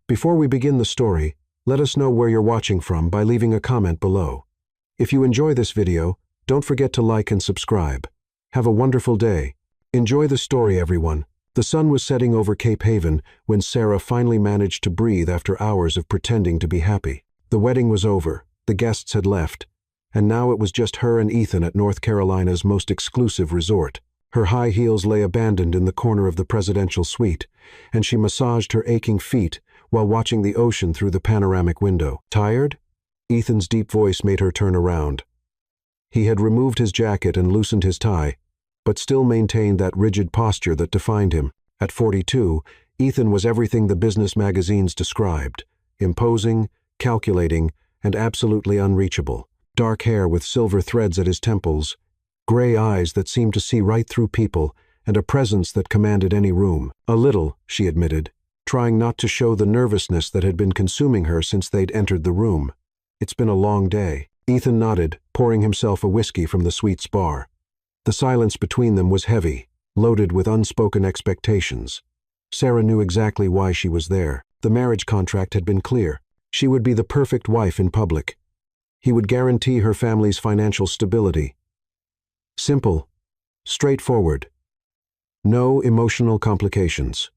Before we begin the story, let us know where you're watching from by leaving a comment below. If you enjoy this video, don't forget to like and subscribe. Have a wonderful day. Enjoy the story, everyone. The sun was setting over Cape Haven when Sarah finally managed to breathe after hours of pretending to be happy. The wedding was over, the guests had left, and now it was just her and Ethan at North Carolina's most exclusive resort. Her high heels lay abandoned in the corner of the presidential suite, and she massaged her aching feet while watching the ocean through the panoramic window. Tired? Ethan's deep voice made her turn around. He had removed his jacket and loosened his tie, but still maintained that rigid posture that defined him. At 42, Ethan was everything the business magazines described: imposing, calculating, and absolutely unreachable. Dark hair with silver threads at his temples, gray eyes that seemed to see right through people, and a presence that commanded any room. A little, she admitted, trying not to show the nervousness that had been consuming her since they'd entered the room. It's been a long day. Ethan nodded, pouring himself a whiskey from the suite's bar. The silence between them was heavy, loaded with unspoken expectations. Sarah knew exactly why she was there. The marriage contract had been clear. She would be the perfect wife in public. He would guarantee her family's financial stability. Simple, straightforward. No emotional complications.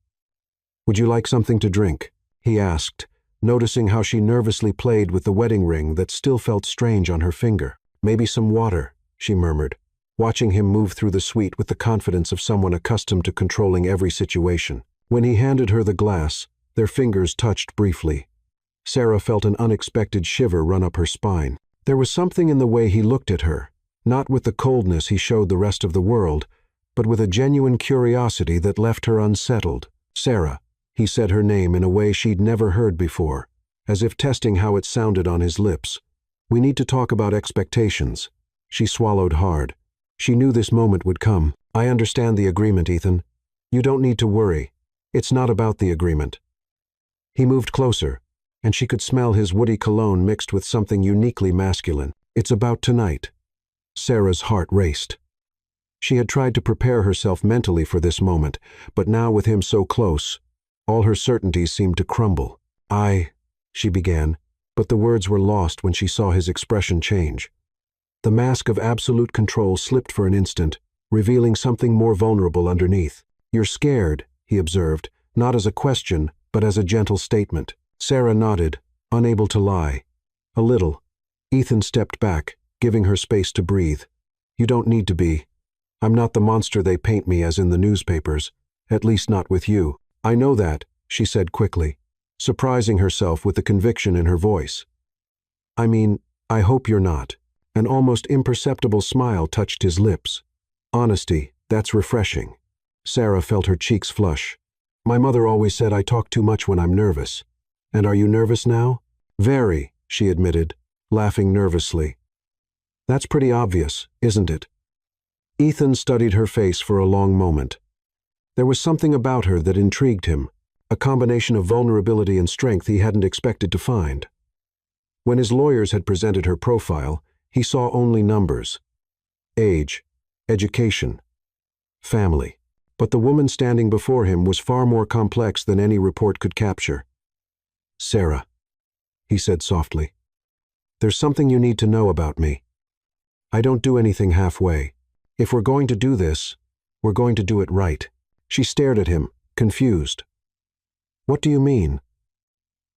"Would you like something to drink?" he asked, noticing how she nervously played with the wedding ring that still felt strange on her finger. "Maybe some water," she murmured, watching him move through the suite with the confidence of someone accustomed to controlling every situation. When he handed her the glass, their fingers touched briefly. Sarah felt an unexpected shiver run up her spine. There was something in the way he looked at her, not with the coldness he showed the rest of the world, but with a genuine curiosity that left her unsettled. "Sarah," he said her name in a way she'd never heard before, as if testing how it sounded on his lips. "We need to talk about expectations." She swallowed hard. She knew this moment would come. "I understand the agreement, Ethan. You don't need to worry. It's not about the agreement." He moved closer, and she could smell his woody cologne mixed with something uniquely masculine. "It's about tonight." Sarah's heart raced. She had tried to prepare herself mentally for this moment, but now with him so close, all her certainties seemed to crumble. She began, but the words were lost when she saw his expression change. The mask of absolute control slipped for an instant, revealing something more vulnerable underneath. "You're scared," he observed, not as a question, but as a gentle statement. Sarah nodded, unable to lie. "A little." Ethan stepped back, giving her space to breathe. "You don't need to be. I'm not the monster they paint me as in the newspapers, at least not with you." "I know that," she said quickly, surprising herself with the conviction in her voice. "I mean, I hope you're not." An almost imperceptible smile touched his lips. "Honesty, that's refreshing." Sarah felt her cheeks flush. "My mother always said I talk too much when I'm nervous. And are you nervous now?" "Very," she admitted, laughing nervously. "That's pretty obvious, isn't it?" Ethan studied her face for a long moment. There was something about her that intrigued him, a combination of vulnerability and strength he hadn't expected to find. When his lawyers had presented her profile, he saw only numbers: age, education, family. But the woman standing before him was far more complex than any report could capture. "Sarah," he said softly, "there's something you need to know about me. I don't do anything halfway. If we're going to do this, we're going to do it right." She stared at him, confused. "What do you mean?"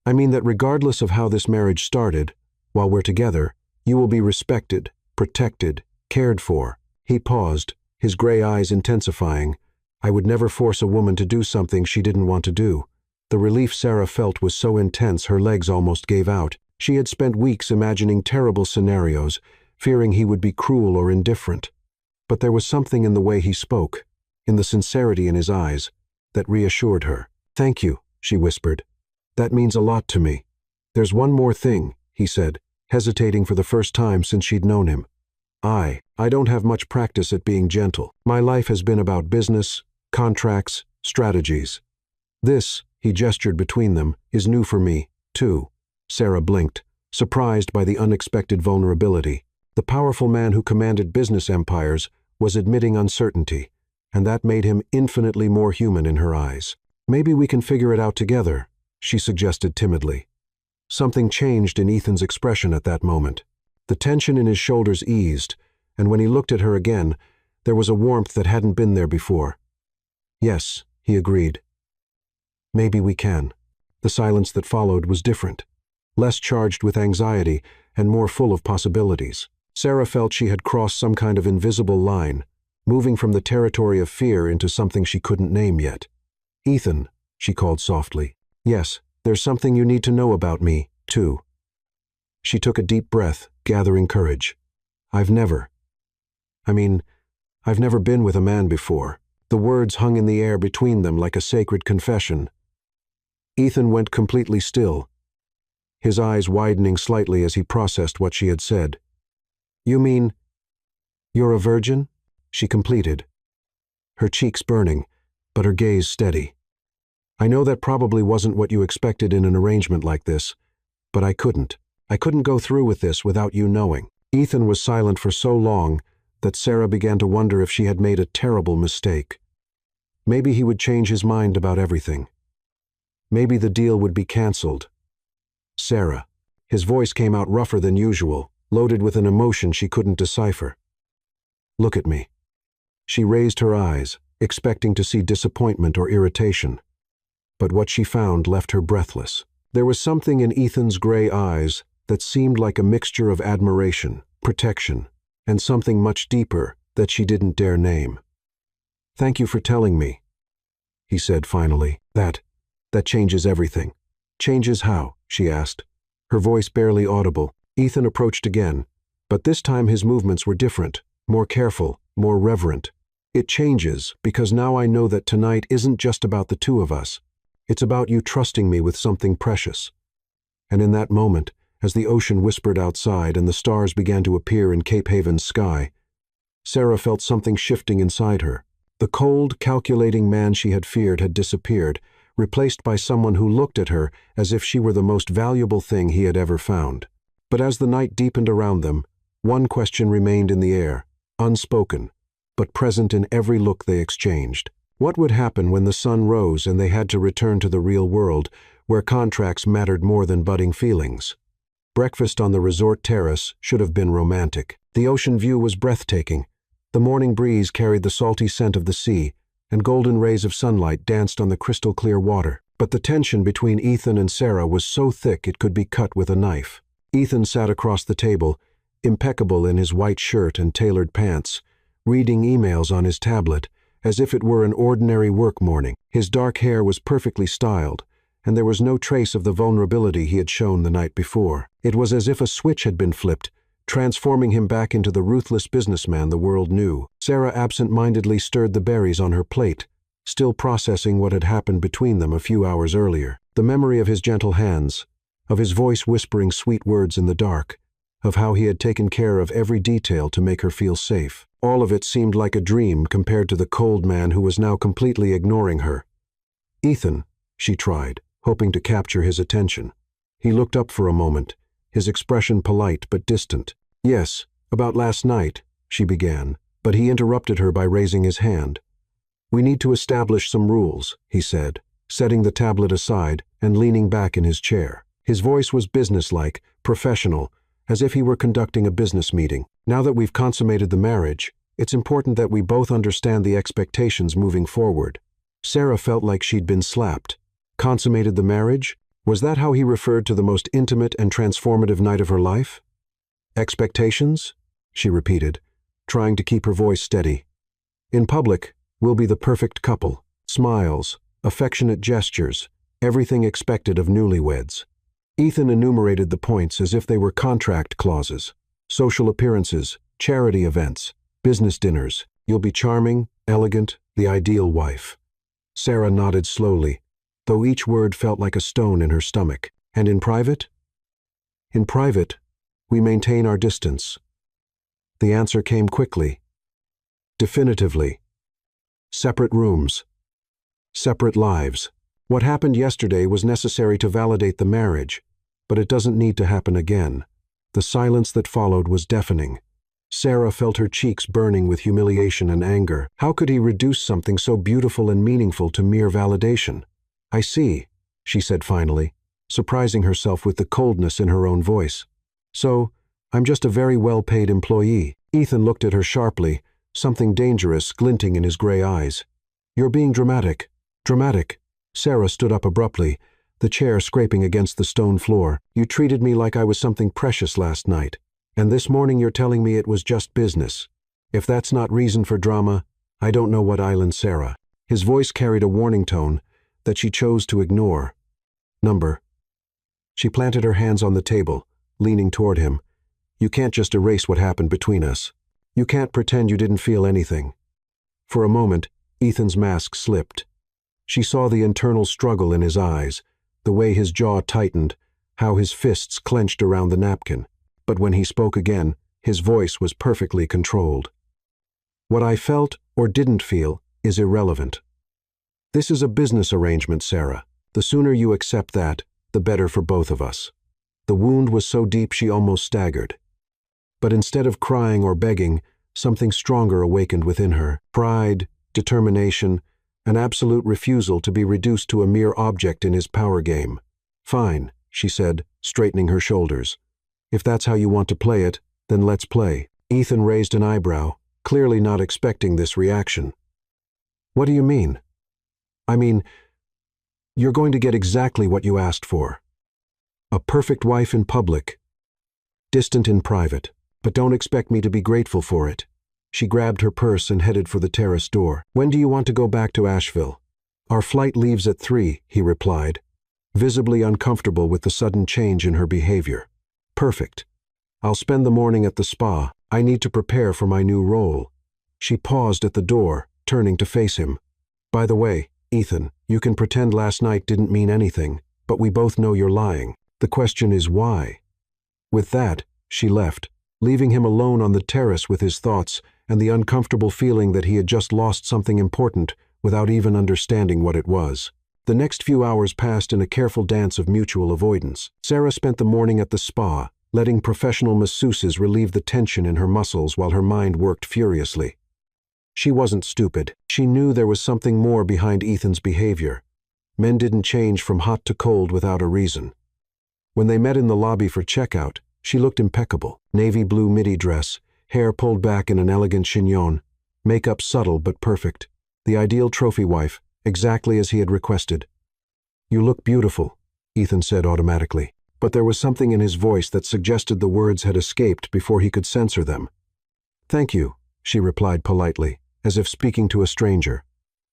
"I mean that regardless of how this marriage started, while we're together, you will be respected, protected, cared for." He paused, his gray eyes intensifying. "I would never force a woman to do something she didn't want to do." The relief Sarah felt was so intense her legs almost gave out. She had spent weeks imagining terrible scenarios, fearing he would be cruel or indifferent. But there was something in the way he spoke, in the sincerity in his eyes, that reassured her. "Thank you," she whispered. "That means a lot to me." "There's one more thing," he said, hesitating for the first time since she'd known him. I don't have much practice at being gentle. My life has been about business, contracts, strategies. This," he gestured between them, "is new for me, too." Sarah blinked, surprised by the unexpected vulnerability. The powerful man who commanded business empires was admitting uncertainty, and that made him infinitely more human in her eyes. "Maybe we can figure it out together," she suggested timidly. Something changed in Ethan's expression at that moment. The tension in his shoulders eased, and when he looked at her again, there was a warmth that hadn't been there before. Yes, he agreed. Maybe we can. The silence that followed was different, less charged with anxiety and more full of possibilities. Sarah felt she had crossed some kind of invisible line, moving from the territory of fear into something she couldn't name yet. Ethan, she called softly. Yes, there's something you need to know about me, too. She took a deep breath, gathering courage. I've never been with a man before. The words hung in the air between them like a sacred confession. Ethan went completely still, his eyes widening slightly as he processed what she had said. You mean, you're a virgin? She completed, her cheeks burning, but her gaze steady. I know that probably wasn't what you expected in an arrangement like this, but I couldn't go through with this without you knowing. Ethan was silent for so long that Sarah began to wonder if she had made a terrible mistake. Maybe he would change his mind about everything. Maybe the deal would be cancelled. Sarah. His voice came out rougher than usual, loaded with an emotion she couldn't decipher. Look at me. She raised her eyes, expecting to see disappointment or irritation. But what she found left her breathless. There was something in Ethan's gray eyes that seemed like a mixture of admiration, protection, and something much deeper that she didn't dare name. Thank you for telling me, he said finally. That changes everything. Changes how? She asked, her voice barely audible. Ethan approached again, but this time his movements were different, more careful, more reverent. It changes because now I know that tonight isn't just about the two of us. It's about you trusting me with something precious. And in that moment, as the ocean whispered outside and the stars began to appear in Cape Haven's sky, Sarah felt something shifting inside her. The cold, calculating man she had feared had disappeared, replaced by someone who looked at her as if she were the most valuable thing he had ever found. But as the night deepened around them, one question remained in the air, unspoken, but present in every look they exchanged. What would happen when the sun rose and they had to return to the real world, where contracts mattered more than budding feelings? Breakfast on the resort terrace should have been romantic. The ocean view was breathtaking. The morning breeze carried the salty scent of the sea, and golden rays of sunlight danced on the crystal-clear water. But the tension between Ethan and Sarah was so thick it could be cut with a knife. Ethan sat across the table, impeccable in his white shirt and tailored pants, reading emails on his tablet, as if it were an ordinary work morning. His dark hair was perfectly styled, and there was no trace of the vulnerability he had shown the night before. It was as if a switch had been flipped, transforming him back into the ruthless businessman the world knew. Sarah absent-mindedly stirred the berries on her plate, still processing what had happened between them a few hours earlier. The memory of his gentle hands, of his voice whispering sweet words in the dark, of how he had taken care of every detail to make her feel safe. All of it seemed like a dream compared to the cold man who was now completely ignoring her. Ethan, she tried, hoping to capture his attention. He looked up for a moment, his expression polite but distant. Yes, about last night, she began, but he interrupted her by raising his hand. We need to establish some rules, he said, setting the tablet aside and leaning back in his chair. His voice was businesslike, professional, as if he were conducting a business meeting. Now that we've consummated the marriage, it's important that we both understand the expectations moving forward. Sarah felt like she'd been slapped. Consummated the marriage? Was that how he referred to the most intimate and transformative night of her life? Expectations? She repeated, trying to keep her voice steady. In public, we'll be the perfect couple. Smiles, affectionate gestures, everything expected of newlyweds. Ethan enumerated the points as if they were contract clauses. Social appearances, charity events, business dinners. You'll be charming, elegant, the ideal wife. Sarah nodded slowly, though each word felt like a stone in her stomach. And in private? In private, we maintain our distance. The answer came quickly, definitively. Separate rooms. Separate lives. What happened yesterday was necessary to validate the marriage, but it doesn't need to happen again. The silence that followed was deafening. Sarah felt her cheeks burning with humiliation and anger. How could he reduce something so beautiful and meaningful to mere validation? I see, she said finally, surprising herself with the coldness in her own voice. So, I'm just a very well-paid employee. Ethan looked at her sharply, something dangerous glinting in his gray eyes. You're being dramatic. Dramatic. Sarah stood up abruptly, the chair scraping against the stone floor. You treated me like I was something precious last night, and this morning you're telling me it was just business. If that's not reason for drama, I don't know what island. Sarah. His voice carried a warning tone that she chose to ignore. Number. She planted her hands on the table, leaning toward him. You can't just erase what happened between us. You can't pretend you didn't feel anything. For a moment, Ethan's mask slipped. She saw the internal struggle in his eyes, the way his jaw tightened, how his fists clenched around the napkin. But when he spoke again, his voice was perfectly controlled. What I felt or didn't feel is irrelevant. This is a business arrangement, Sarah. The sooner you accept that, the better for both of us. The wound was so deep she almost staggered. But instead of crying or begging, something stronger awakened within her. Pride, determination, an absolute refusal to be reduced to a mere object in his power game. Fine, she said, straightening her shoulders. If that's how you want to play it, then let's play. Ethan raised an eyebrow, clearly not expecting this reaction. What do you mean? I mean, you're going to get exactly what you asked for. A perfect wife in public, distant in private, but don't expect me to be grateful for it. She grabbed her purse and headed for the terrace door. When do you want to go back to Asheville? Our flight leaves at 3, he replied, visibly uncomfortable with the sudden change in her behavior. Perfect. I'll spend the morning at the spa. I need to prepare for my new role. She paused at the door, turning to face him. By the way, Ethan, you can pretend last night didn't mean anything, but we both know you're lying. The question is why? With that, she left, leaving him alone on the terrace with his thoughts and the uncomfortable feeling that he had just lost something important without even understanding what it was. The next few hours passed in a careful dance of mutual avoidance. Sarah spent the morning at the spa, letting professional masseuses relieve the tension in her muscles while her mind worked furiously. She wasn't stupid. She knew there was something more behind Ethan's behavior. Men didn't change from hot to cold without a reason. When they met in the lobby for checkout, she looked impeccable. Navy blue midi dress, hair pulled back in an elegant chignon, makeup subtle but perfect. The ideal trophy wife, exactly as he had requested. You look beautiful, Ethan said automatically, but there was something in his voice that suggested the words had escaped before he could censor them. Thank you, she replied politely, as if speaking to a stranger.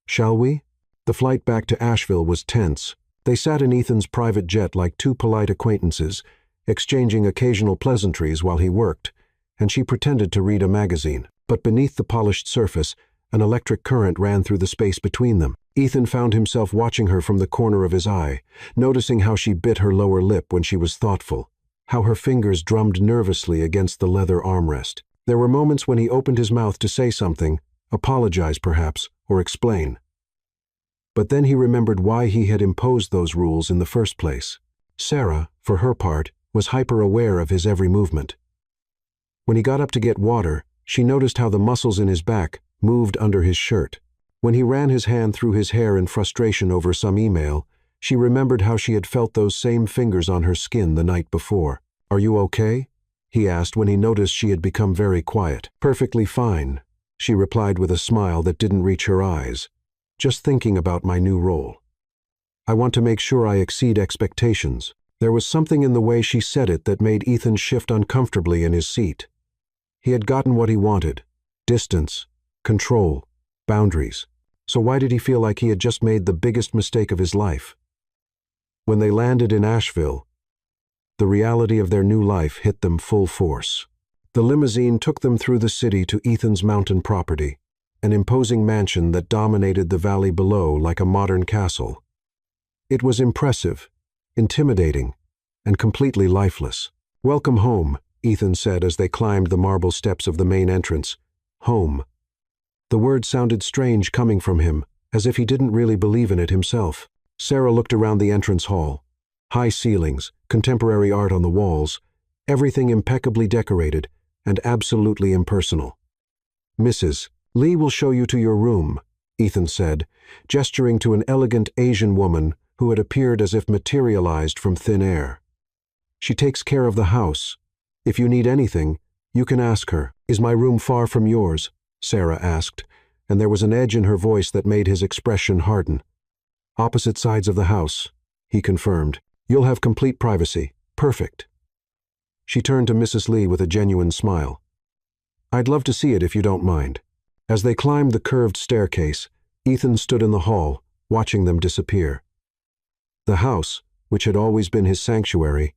Shall we? The flight back to Asheville was tense. They sat in Ethan's private jet like two polite acquaintances, exchanging occasional pleasantries while he worked, and she pretended to read a magazine. But beneath the polished surface, an electric current ran through the space between them. Ethan found himself watching her from the corner of his eye, noticing how she bit her lower lip when she was thoughtful, how her fingers drummed nervously against the leather armrest. There were moments when he opened his mouth to say something, apologize perhaps, or explain. But then he remembered why he had imposed those rules in the first place. Sarah, for her part, was hyper-aware of his every movement. When he got up to get water, she noticed how the muscles in his back moved under his shirt. When he ran his hand through his hair in frustration over some email, she remembered how she had felt those same fingers on her skin the night before. Are you okay? He asked when he noticed she had become very quiet. Perfectly fine, she replied with a smile that didn't reach her eyes. Just thinking about my new role. I want to make sure I exceed expectations. There was something in the way she said it that made Ethan shift uncomfortably in his seat. He had gotten what he wanted. Distance, control, boundaries. So why did he feel like he had just made the biggest mistake of his life? When they landed in Asheville, the reality of their new life hit them full force. The limousine took them through the city to Ethan's mountain property, an imposing mansion that dominated the valley below like a modern castle. It was impressive, intimidating, and completely lifeless. Welcome home, Ethan said as they climbed the marble steps of the main entrance. Home. The word sounded strange coming from him, as if he didn't really believe in it himself. Sarah looked around the entrance hall. High ceilings, contemporary art on the walls, everything impeccably decorated and absolutely impersonal. Mrs. Lee will show you to your room, Ethan said, gesturing to an elegant Asian woman who had appeared as if materialized from thin air. "She takes care of the house. If you need anything, you can ask her." "Is my room far from yours?" Sarah asked, and there was an edge in her voice that made his expression harden. "Opposite sides of the house," he confirmed. "You'll have complete privacy. Perfect." She turned to Mrs. Lee with a genuine smile. "I'd love to see it if you don't mind." As they climbed the curved staircase, Ethan stood in the hall, watching them disappear. The house, which had always been his sanctuary,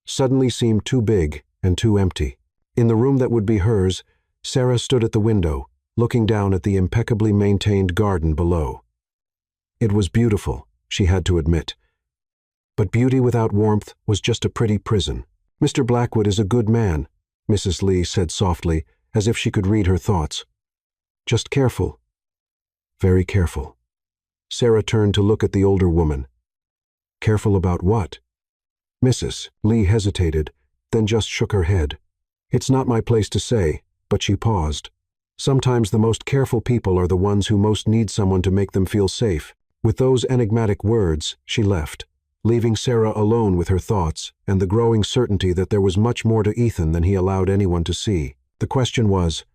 suddenly seemed too big and too empty. In the room that would be hers, Sarah stood at the window, looking down at the impeccably maintained garden below. It was beautiful, she had to admit. But beauty without warmth was just a pretty prison. "Mr. Blackwood is a good man," Mrs. Lee said softly, as if she could read her thoughts. "Just careful. Very careful." Sarah turned to look at the older woman. "Careful about what?" Mrs. Lee hesitated, then just shook her head. "It's not my place to say," but she paused. "Sometimes the most careful people are the ones who most need someone to make them feel safe." With those enigmatic words, she left, leaving Sarah alone with her thoughts and the growing certainty that there was much more to Ethan than he allowed anyone to see. The question was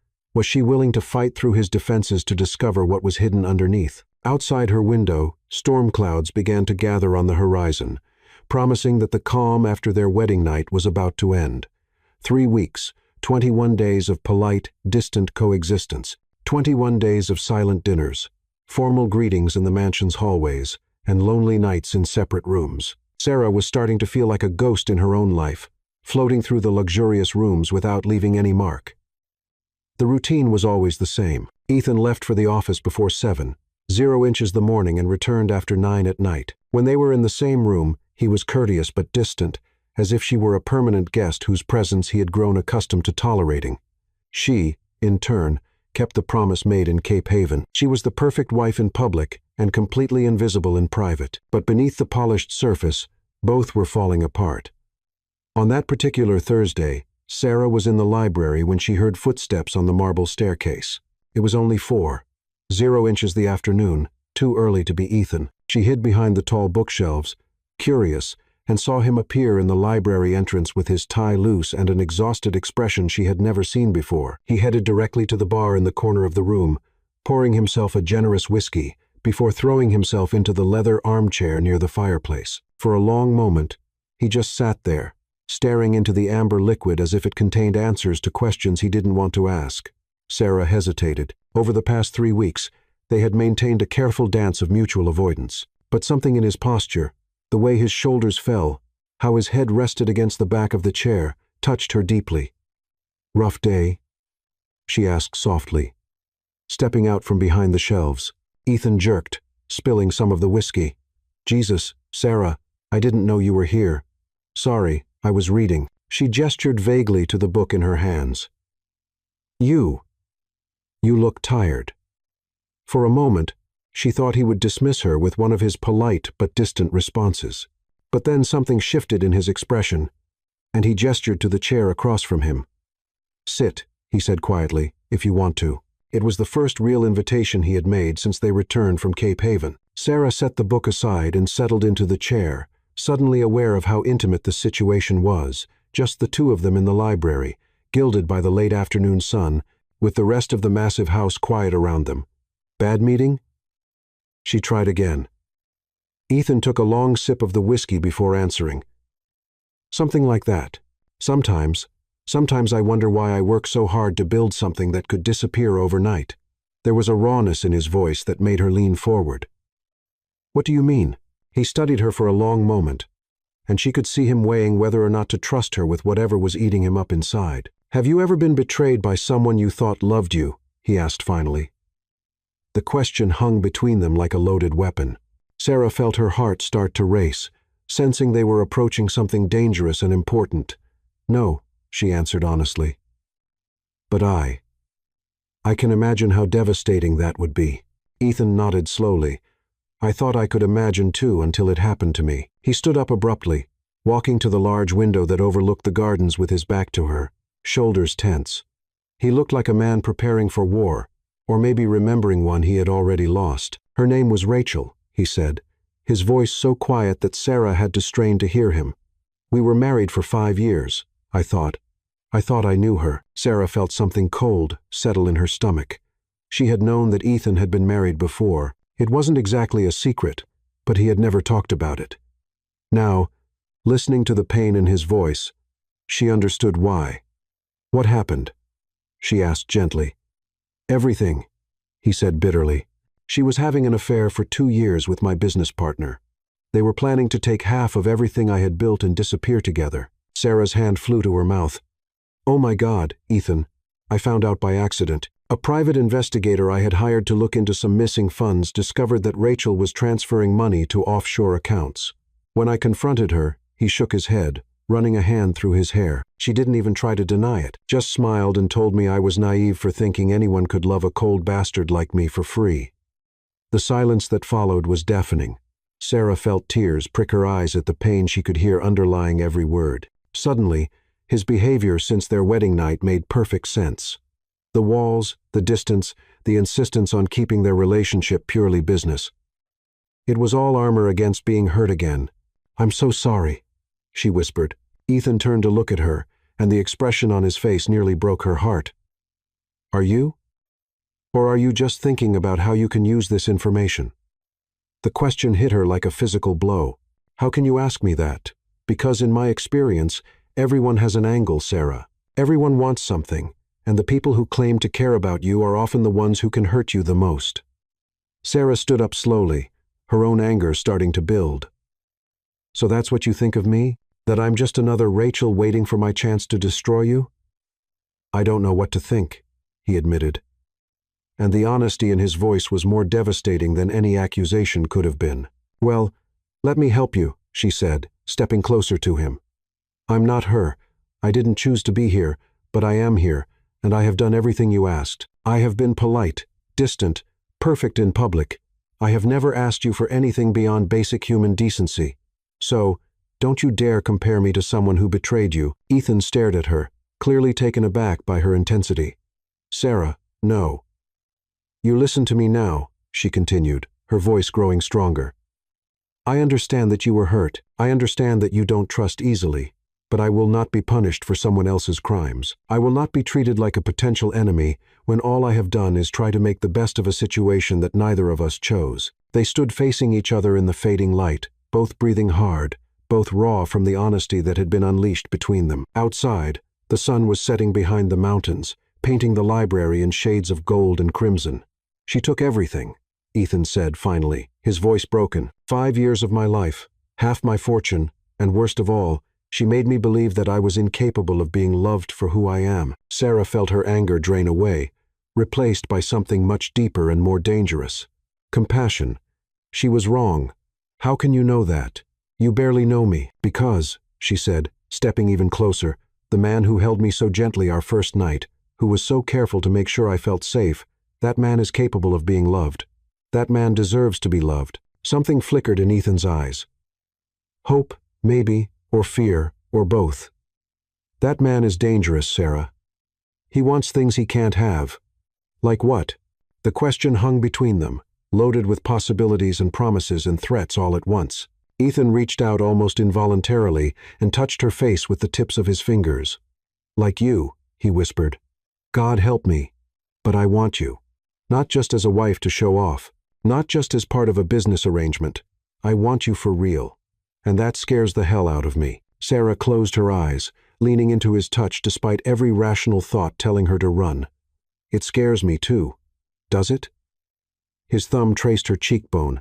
she willing to fight through his defenses to discover what was hidden underneath? Outside her window, storm clouds began to gather on the horizon, promising that the calm after their wedding night was about to end. 3 weeks, 21 days of polite, distant coexistence, 21 days of silent dinners, formal greetings in the mansion's hallways, and lonely nights in separate rooms. Sarah was starting to feel like a ghost in her own life, floating through the luxurious rooms without leaving any mark. The routine was always the same. Ethan left for the office before 7, 0 inches the morning, and returned after 9 at night. When they were in the same room, he was courteous but distant, as if she were a permanent guest whose presence he had grown accustomed to tolerating. She, in turn, kept the promise made in Cape Haven. She was the perfect wife in public and completely invisible in private. But beneath the polished surface, both were falling apart. On that particular Thursday, Sarah was in the library when she heard footsteps on the marble staircase. It was only 4, 0 inches the afternoon, too early to be Ethan. She hid behind the tall bookshelves, curious, and saw him appear in the library entrance with his tie loose and an exhausted expression she had never seen before. He headed directly to the bar in the corner of the room, pouring himself a generous whiskey, before throwing himself into the leather armchair near the fireplace. For a long moment, he just sat there, staring into the amber liquid as if it contained answers to questions he didn't want to ask. Sarah hesitated. Over the past 3 weeks, they had maintained a careful dance of mutual avoidance. But something in his posture, the way his shoulders fell, how his head rested against the back of the chair, touched her deeply. "Rough day?" she asked softly. Stepping out from behind the shelves, Ethan jerked, spilling some of the whiskey. "Jesus, Sarah, I didn't know you were here. Sorry, I was reading." She gestured vaguely to the book in her hands. You look tired." For a moment, she thought he would dismiss her with one of his polite but distant responses. But then something shifted in his expression, and he gestured to the chair across from him. "Sit," he said quietly, "if you want to." It was the first real invitation he had made since they returned from Cape Haven. Sarah set the book aside and settled into the chair, suddenly aware of how intimate the situation was, just the two of them in the library, gilded by the late afternoon sun, with the rest of the massive house quiet around them. "Bad meeting?" She tried again. Ethan took a long sip of the whiskey before answering. "Something like that. Sometimes I wonder why I work so hard to build something that could disappear overnight." There was a rawness in his voice that made her lean forward. "What do you mean?" He studied her for a long moment, and she could see him weighing whether or not to trust her with whatever was eating him up inside. "Have you ever been betrayed by someone you thought loved you?" he asked finally. The question hung between them like a loaded weapon. Sarah felt her heart start to race, sensing they were approaching something dangerous and important. "No," she answered honestly. "But I can imagine how devastating that would be." Ethan nodded slowly. "I thought I could imagine too until it happened to me." He stood up abruptly, walking to the large window that overlooked the gardens with his back to her, shoulders tense. He looked like a man preparing for war, or maybe remembering one he had already lost. "Her name was Rachel," he said, his voice so quiet that Sarah had to strain to hear him. "We were married for 5 years, I thought. I thought I knew her." Sarah felt something cold settle in her stomach. She had known that Ethan had been married before. It wasn't exactly a secret, but he had never talked about it. Now, listening to the pain in his voice, she understood why. "What happened?" she asked gently. "Everything," he said bitterly. "She was having an affair for 2 years with my business partner. They were planning to take half of everything I had built and disappear together." Sarah's hand flew to her mouth. "Oh my God, Ethan, I found out by accident. A private investigator I had hired to look into some missing funds discovered that Rachel was transferring money to offshore accounts. When I confronted her, he shook his head, running a hand through his hair. She didn't even try to deny it, just smiled and told me I was naive for thinking anyone could love a cold bastard like me for free." The silence that followed was deafening. Sarah felt tears prick her eyes at the pain she could hear underlying every word. Suddenly, his behavior since their wedding night made perfect sense. The walls, the distance, the insistence on keeping their relationship purely business. It was all armor against being hurt again. "I'm so sorry," she whispered. Ethan turned to look at her, and the expression on his face nearly broke her heart. "Are you? Or are you just thinking about how you can use this information?" The question hit her like a physical blow. "How can you ask me that?" "Because in my experience, everyone has an angle, Sarah. Everyone wants something, and the people who claim to care about you are often the ones who can hurt you the most." Sarah stood up slowly, her own anger starting to build. "So that's what you think of me? That I'm just another Rachel waiting for my chance to destroy you?" "I don't know what to think," he admitted. And the honesty in his voice was more devastating than any accusation could have been. "Well, let me help you," she said, stepping closer to him. "I'm not her. I didn't choose to be here, but I am here, and I have done everything you asked. I have been polite, distant, perfect in public. I have never asked you for anything beyond basic human decency. So, don't you dare compare me to someone who betrayed you." Ethan stared at her, clearly taken aback by her intensity. "Sarah, no." "You listen to me now," she continued, her voice growing stronger. "I understand that you were hurt. I understand that you don't trust easily. But I will not be punished for someone else's crimes. I will not be treated like a potential enemy when all I have done is try to make the best of a situation that neither of us chose." They stood facing each other in the fading light, both breathing hard, both raw from the honesty that had been unleashed between them. Outside, the sun was setting behind the mountains, painting the library in shades of gold and crimson. "She took everything," Ethan said finally, his voice broken. 5 years of my life, half my fortune, and worst of all, she made me believe that I was incapable of being loved for who I am." Sarah felt her anger drain away, replaced by something much deeper and more dangerous. Compassion. "She was wrong. How can you know that? You barely know me." "Because," she said, stepping even closer, "the man who held me so gently our first night, who was so careful to make sure I felt safe, that man is capable of being loved. That man deserves to be loved." Something flickered in Ethan's eyes. "Hope, maybe, or fear, or both. That man is dangerous, Sarah. He wants things he can't have." "Like what?" The question hung between them, loaded with possibilities and promises and threats all at once. Ethan reached out almost involuntarily and touched her face with the tips of his fingers. "Like you," he whispered. "God help me, but I want you. Not just as a wife to show off, not just as part of a business arrangement. I want you for real. And that scares the hell out of me." Sarah closed her eyes, leaning into his touch despite every rational thought telling her to run. "It scares me too. Does it?" His thumb traced her cheekbone,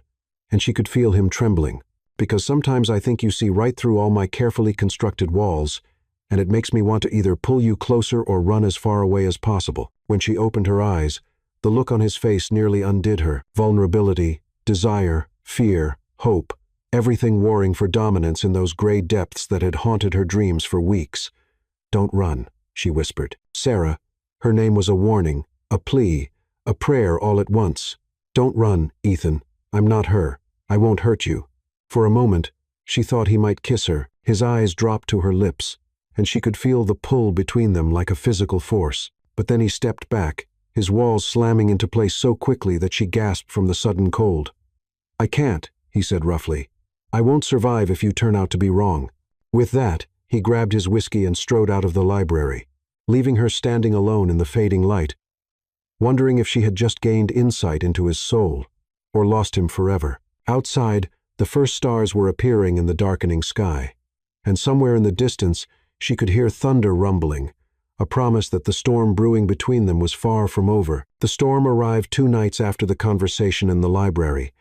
and she could feel him trembling. "Because sometimes I think you see right through all my carefully constructed walls, and it makes me want to either pull you closer or run as far away as possible." When she opened her eyes, the look on his face nearly undid her. Vulnerability, desire, fear, hope. Everything warring for dominance in those gray depths that had haunted her dreams for weeks. "Don't run," she whispered. Sarah, her name was a warning, a plea, a prayer all at once. "Don't run, Ethan. I'm not her. I won't hurt you." For a moment, she thought he might kiss her. His eyes dropped to her lips, and she could feel the pull between them like a physical force. But then he stepped back, his walls slamming into place so quickly that she gasped from the sudden cold. "I can't," he said roughly. I won't survive if you turn out to be wrong. With that, he grabbed his whiskey and strode out of the library, leaving her standing alone in the fading light, wondering if she had just gained insight into his soul, or lost him forever. Outside, the first stars were appearing in the darkening sky, and somewhere in the distance she could hear thunder rumbling, a promise that the storm brewing between them was far from over. The storm arrived 2 nights after the conversation in the library,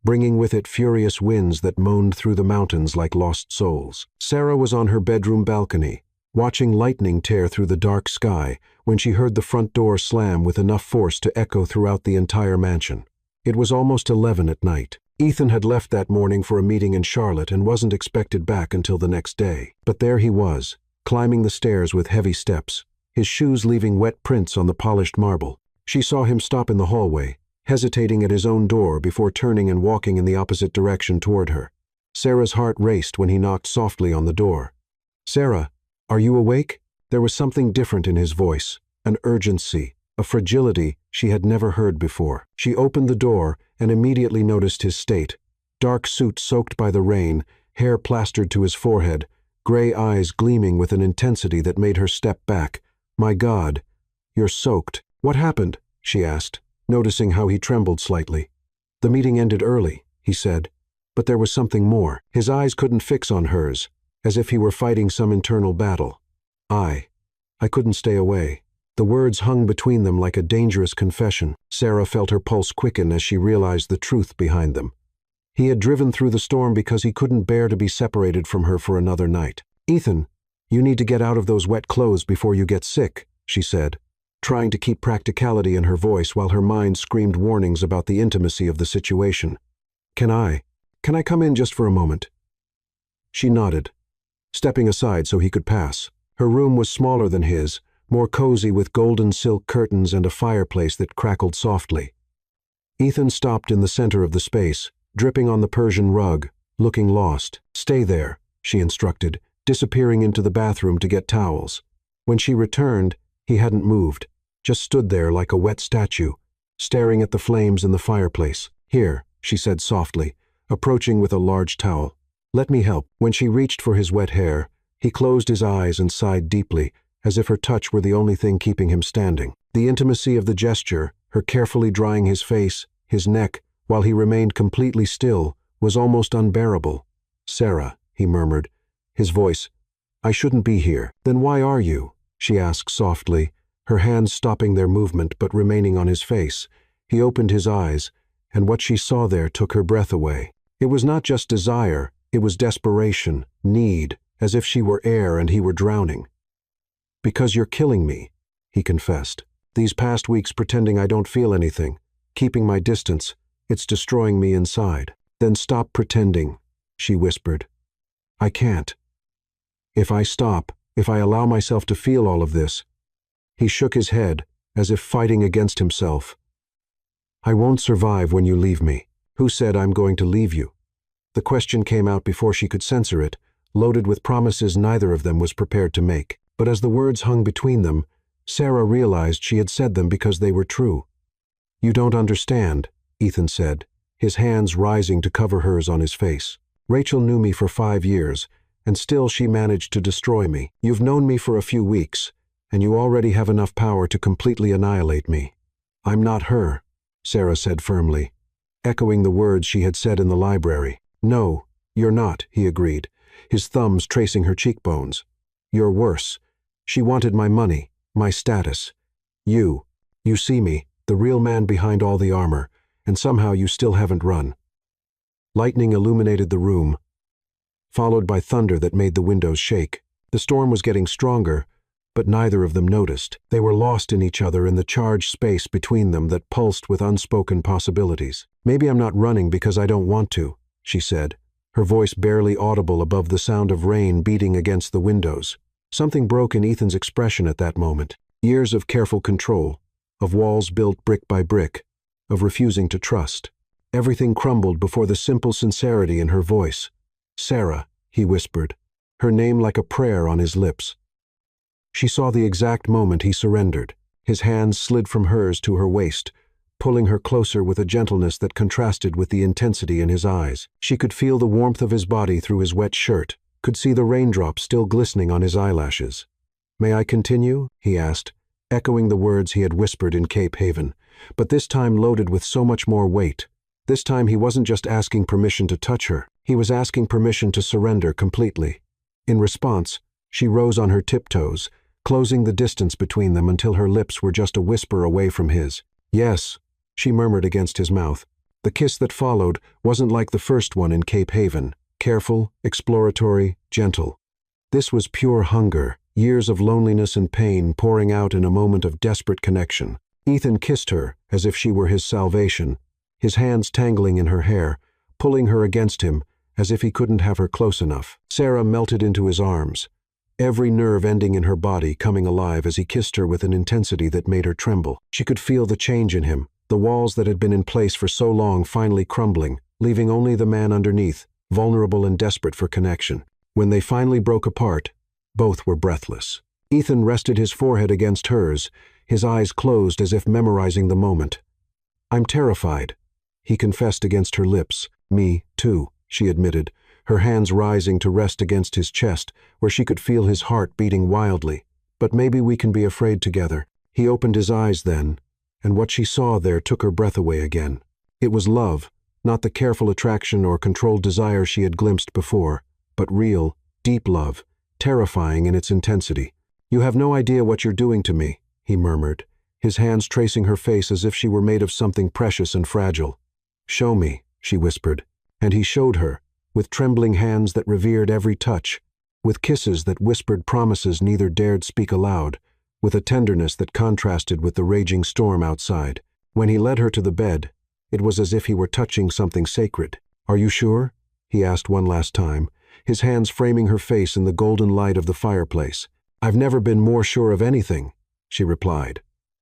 bringing with it furious winds that moaned through the mountains like lost souls. Sarah was on her bedroom balcony, watching lightning tear through the dark sky, when she heard the front door slam with enough force to echo throughout the entire mansion. It was almost 11 at night. Ethan had left that morning for a meeting in Charlotte and wasn't expected back until the next day. But there he was, climbing the stairs with heavy steps, his shoes leaving wet prints on the polished marble. She saw him stop in the hallway, hesitating at his own door before turning and walking in the opposite direction toward her. Sarah's heart raced when he knocked softly on the door. "Sarah, are you awake?" There was something different in his voice, an urgency, a fragility she had never heard before. She opened the door and immediately noticed his state. Dark suit soaked by the rain, hair plastered to his forehead, gray eyes gleaming with an intensity that made her step back. "My God, you're soaked." "What happened?" she asked, noticing how he trembled slightly. "The meeting ended early," he said, but there was something more. His eyes couldn't fix on hers, as if he were fighting some internal battle. I couldn't stay away." The words hung between them like a dangerous confession. Sarah felt her pulse quicken as she realized the truth behind them. He had driven through the storm because he couldn't bear to be separated from her for another night. "Ethan, you need to get out of those wet clothes before you get sick," she said, trying to keep practicality in her voice while her mind screamed warnings about the intimacy of the situation. Can I come in just for a moment?" She nodded, stepping aside so he could pass. Her room was smaller than his, more cozy with golden silk curtains and a fireplace that crackled softly. Ethan stopped in the center of the space, dripping on the Persian rug, looking lost. "Stay there," she instructed, disappearing into the bathroom to get towels. When she returned, he hadn't moved, just stood there like a wet statue, staring at the flames in the fireplace. "Here," she said softly, approaching with a large towel. "Let me help." When she reached for his wet hair, he closed his eyes and sighed deeply, as if her touch were the only thing keeping him standing. The intimacy of the gesture, her carefully drying his face, his neck, while he remained completely still, was almost unbearable. "Sarah," he murmured, his voice, "I shouldn't be here." "Then why are you?" she asked softly, her hands stopping their movement but remaining on his face. He opened his eyes, and what she saw there took her breath away. It was not just desire, it was desperation, need, as if she were air and he were drowning. "Because you're killing me," he confessed. "These past weeks pretending I don't feel anything, keeping my distance, it's destroying me inside." "Then stop pretending," she whispered. "I can't. If I stop, if I allow myself to feel all of this." He shook his head, as if fighting against himself. "I won't survive when you leave me." "Who said I'm going to leave you?" The question came out before she could censor it, loaded with promises neither of them was prepared to make. But as the words hung between them, Sarah realized she had said them because they were true. "You don't understand," Ethan said, his hands rising to cover hers on his face. "Rachel knew me for 5 years, and still she managed to destroy me. You've known me for a few weeks, and you already have enough power to completely annihilate me." "I'm not her," Sarah said firmly, echoing the words she had said in the library. "No, you're not," he agreed, his thumbs tracing her cheekbones. "You're worse. She wanted my money, my status. You see me, the real man behind all the armor, and somehow you still haven't run." Lightning illuminated the room, followed by thunder that made the windows shake. The storm was getting stronger, but neither of them noticed. They were lost in each other in the charged space between them that pulsed with unspoken possibilities. "Maybe I'm not running because I don't want to," she said, her voice barely audible above the sound of rain beating against the windows. Something broke in Ethan's expression at that moment. Years of careful control, of walls built brick by brick, of refusing to trust. Everything crumbled before the simple sincerity in her voice. "Sarah," he whispered, her name like a prayer on his lips. She saw the exact moment he surrendered. His hands slid from hers to her waist, pulling her closer with a gentleness that contrasted with the intensity in his eyes. She could feel the warmth of his body through his wet shirt, could see the raindrops still glistening on his eyelashes. "May I continue?" he asked, echoing the words he had whispered in Cape Haven, but this time loaded with so much more weight. This time he wasn't just asking permission to touch her, he was asking permission to surrender completely. In response, she rose on her tiptoes, closing the distance between them until her lips were just a whisper away from his. "Yes," she murmured against his mouth. The kiss that followed wasn't like the first one in Cape Haven, careful, exploratory, gentle. This was pure hunger, years of loneliness and pain pouring out in a moment of desperate connection. Ethan kissed her as if she were his salvation, his hands tangling in her hair, pulling her against him as if he couldn't have her close enough. Sarah melted into his arms, every nerve ending in her body coming alive as he kissed her with an intensity that made her tremble. She could feel the change in him, the walls that had been in place for so long finally crumbling, leaving only the man underneath, vulnerable and desperate for connection. When they finally broke apart, both were breathless. Ethan rested his forehead against hers, his eyes closed as if memorizing the moment. "I'm terrified," he confessed against her lips. "Me, too," she admitted, her hands rising to rest against his chest, where she could feel his heart beating wildly. "But maybe we can be afraid together." He opened his eyes then, and what she saw there took her breath away again. It was love, not the careful attraction or controlled desire she had glimpsed before, but real, deep love, terrifying in its intensity. "You have no idea what you're doing to me," he murmured, his hands tracing her face as if she were made of something precious and fragile. "Show me," she whispered, and he showed her, with trembling hands that revered every touch, with kisses that whispered promises neither dared speak aloud, with a tenderness that contrasted with the raging storm outside. When he led her to the bed, it was as if he were touching something sacred. "Are you sure?" he asked one last time, his hands framing her face in the golden light of the fireplace. "I've never been more sure of anything," she replied,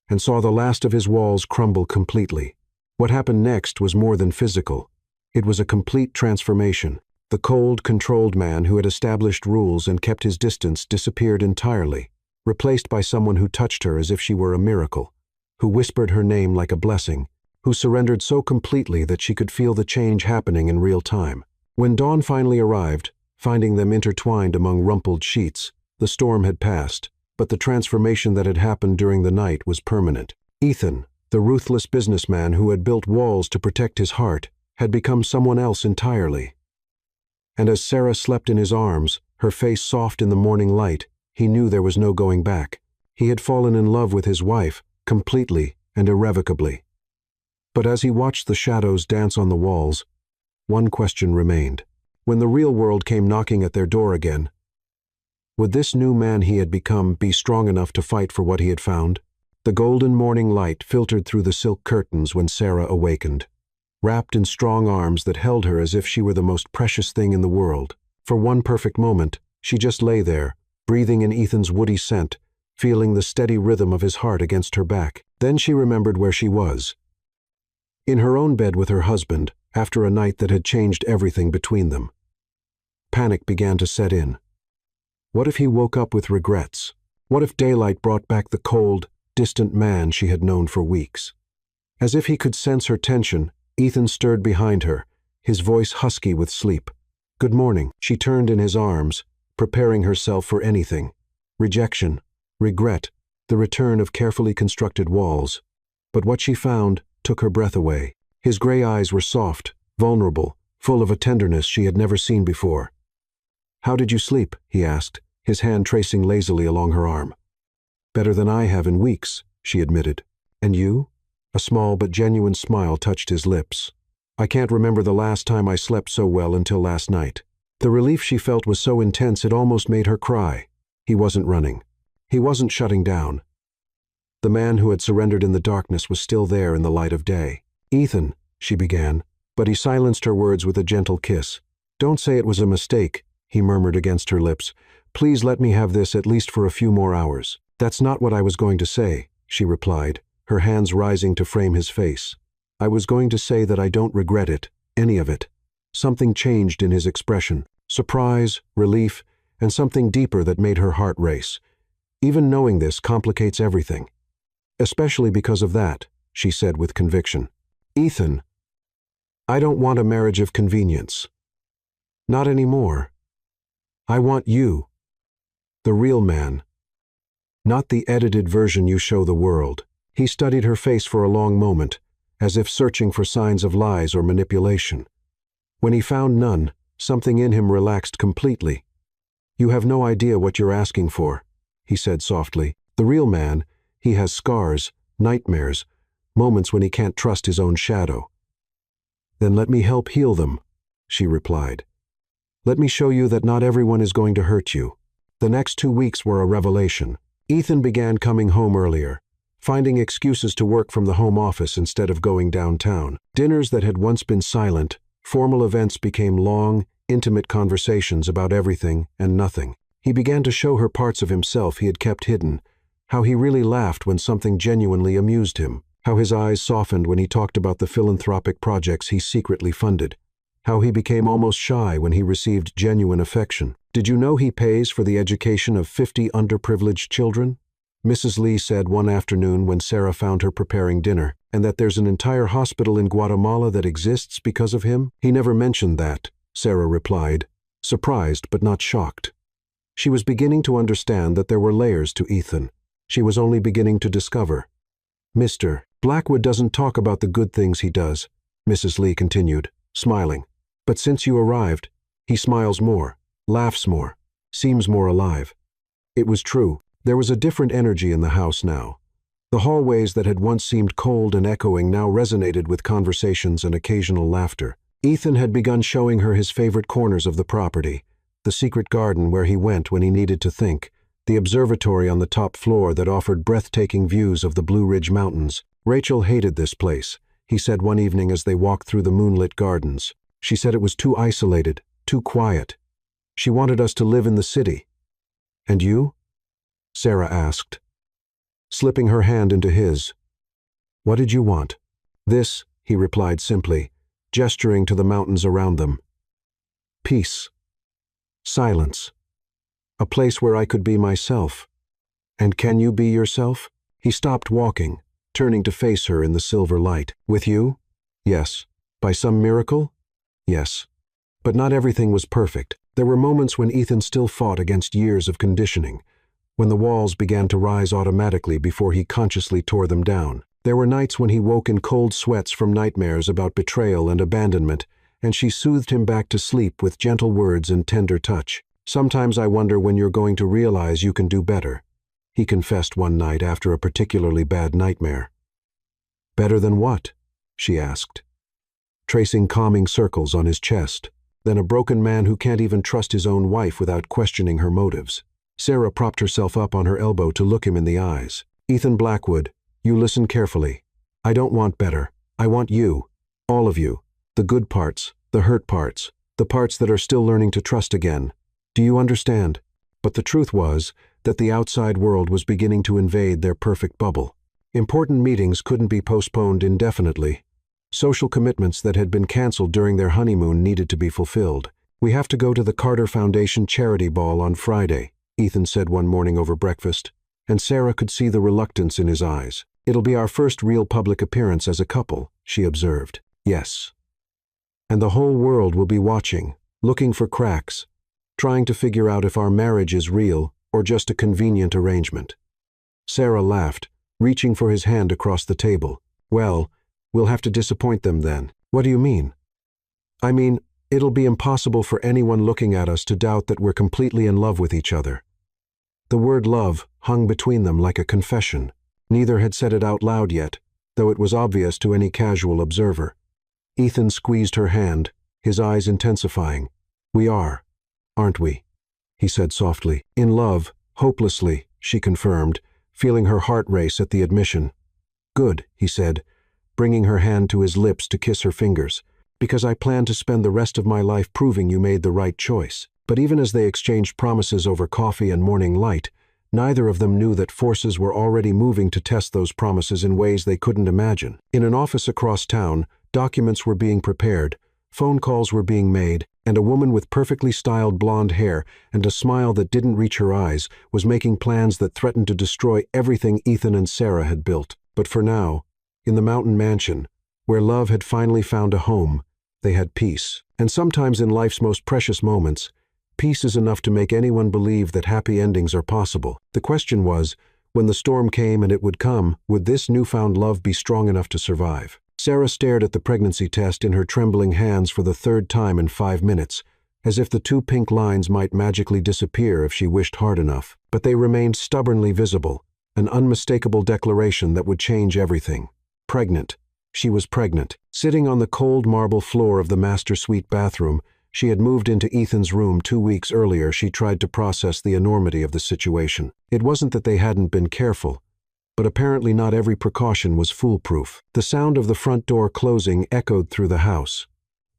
and saw the last of his walls crumble completely. What happened next was more than physical. It was a complete transformation. The cold, controlled man who had established rules and kept his distance disappeared entirely, replaced by someone who touched her as if she were a miracle, who whispered her name like a blessing, who surrendered so completely that she could feel the change happening in real time. When dawn finally arrived, finding them intertwined among rumpled sheets, the storm had passed, but the transformation that had happened during the night was permanent. Ethan, the ruthless businessman who had built walls to protect his heart, had become someone else entirely. And as Sarah slept in his arms, her face soft in the morning light, he knew there was no going back. He had fallen in love with his wife, completely and irrevocably. But as he watched the shadows dance on the walls, one question remained. When the real world came knocking at their door again, would this new man he had become be strong enough to fight for what he had found? The golden morning light filtered through the silk curtains when Sarah awakened, wrapped in strong arms that held her as if she were the most precious thing in the world. For one perfect moment, she just lay there, breathing in Ethan's woody scent, feeling the steady rhythm of his heart against her back. Then she remembered where she was. In her own bed with her husband, after a night that had changed everything between them. Panic began to set in. What if he woke up with regrets? What if daylight brought back the cold, distant man she had known for weeks? As if he could sense her tension, Ethan stirred behind her, his voice husky with sleep. "Good morning." She turned in his arms, preparing herself for anything. Rejection, regret, the return of carefully constructed walls. But what she found took her breath away. His gray eyes were soft, vulnerable, full of a tenderness she had never seen before. "How did you sleep?" he asked, his hand tracing lazily along her arm. "Better than I have in weeks," she admitted. "And you?" A small but genuine smile touched his lips. "I can't remember the last time I slept so well until last night." The relief she felt was so intense it almost made her cry. He wasn't running. He wasn't shutting down. The man who had surrendered in the darkness was still there in the light of day. "Ethan," she began, but he silenced her words with a gentle kiss. "Don't say it was a mistake," he murmured against her lips. "Please let me have this at least for a few more hours." "That's not what I was going to say," she replied, her hands rising to frame his face. "I was going to say that I don't regret it, any of it." Something changed in his expression, surprise, relief, and something deeper that made her heart race. Even knowing this complicates everything. Especially because of that, she said with conviction. Ethan, I don't want a marriage of convenience. Not anymore. I want you, the real man. Not the edited version you show the world. He studied her face for a long moment, as if searching for signs of lies or manipulation. When he found none, something in him relaxed completely. You have no idea what you're asking for, he said softly. The real man, he has scars, nightmares, moments when he can't trust his own shadow. Then let me help heal them, she replied. Let me show you that not everyone is going to hurt you. The next 2 weeks were a revelation. Ethan began coming home earlier, finding excuses to work from the home office instead of going downtown. Dinners that had once been silent, formal events became long, intimate conversations about everything and nothing. He began to show her parts of himself he had kept hidden, how he really laughed when something genuinely amused him, how his eyes softened when he talked about the philanthropic projects he secretly funded, how he became almost shy when he received genuine affection. Did you know he pays for the education of 50 underprivileged children? Mrs. Lee said one afternoon when Sarah found her preparing dinner, and that there's an entire hospital in Guatemala that exists because of him? He never mentioned that, Sarah replied, surprised but not shocked. She was beginning to understand that there were layers to Ethan. She was only beginning to discover. Mr. Blackwood doesn't talk about the good things he does, Mrs. Lee continued, smiling. But since you arrived, he smiles more, laughs more, seems more alive. It was true. There was a different energy in the house now. The hallways that had once seemed cold and echoing now resonated with conversations and occasional laughter. Ethan had begun showing her his favorite corners of the property, the secret garden where he went when he needed to think, the observatory on the top floor that offered breathtaking views of the Blue Ridge Mountains. Rachel hated this place, he said one evening as they walked through the moonlit gardens. She said it was too isolated, too quiet. She wanted us to live in the city. And you? Sarah asked, slipping her hand into his. What did you want? This, he replied simply, gesturing to the mountains around them. Peace. Silence. A place where I could be myself. And can you be yourself? He stopped walking, turning to face her in the silver light. With you? Yes. By some miracle? Yes. But not everything was perfect. There were moments when Ethan still fought against years of conditioning, when the walls began to rise automatically before he consciously tore them down. There were nights when he woke in cold sweats from nightmares about betrayal and abandonment, and she soothed him back to sleep with gentle words and tender touch. Sometimes I wonder when you're going to realize you can do better, he confessed one night after a particularly bad nightmare. Better than what? She asked, tracing calming circles on his chest. Than a broken man who can't even trust his own wife without questioning her motives. Sarah propped herself up on her elbow to look him in the eyes. Ethan Blackwood, you listen carefully. I don't want better. I want you. All of you. The good parts, the hurt parts, the parts that are still learning to trust again. Do you understand? But the truth was that the outside world was beginning to invade their perfect bubble. Important meetings couldn't be postponed indefinitely. Social commitments that had been canceled during their honeymoon needed to be fulfilled. We have to go to the Carter Foundation charity ball on Friday, Ethan said one morning over breakfast, and Sarah could see the reluctance in his eyes. It'll be our first real public appearance as a couple, she observed. Yes. And the whole world will be watching, looking for cracks, trying to figure out if our marriage is real or just a convenient arrangement. Sarah laughed, reaching for his hand across the table. Well, we'll have to disappoint them then. What do you mean? I mean, it'll be impossible for anyone looking at us to doubt that we're completely in love with each other. The word love hung between them like a confession. Neither had said it out loud yet, though it was obvious to any casual observer. Ethan squeezed her hand, his eyes intensifying. We are, aren't we? He said softly. In love, hopelessly, she confirmed, feeling her heart race at the admission. Good, he said, bringing her hand to his lips to kiss her fingers, because I plan to spend the rest of my life proving you made the right choice. But even as they exchanged promises over coffee and morning light, neither of them knew that forces were already moving to test those promises in ways they couldn't imagine. In an office across town, documents were being prepared, phone calls were being made, and a woman with perfectly styled blonde hair and a smile that didn't reach her eyes was making plans that threatened to destroy everything Ethan and Sarah had built. But for now, in the mountain mansion, where love had finally found a home, they had peace. And sometimes in life's most precious moments, peace is enough to make anyone believe that happy endings are possible. The question was, when the storm came and it would come, would this newfound love be strong enough to survive? Sarah stared at the pregnancy test in her trembling hands for the third time in 5 minutes, as if the 2 pink lines might magically disappear if she wished hard enough. But they remained stubbornly visible, an unmistakable declaration that would change everything. Pregnant. She was pregnant. Sitting on the cold marble floor of the master suite bathroom, she had moved into Ethan's room 2 weeks earlier. She tried to process the enormity of the situation. It wasn't that they hadn't been careful, but apparently not every precaution was foolproof. The sound of the front door closing echoed through the house.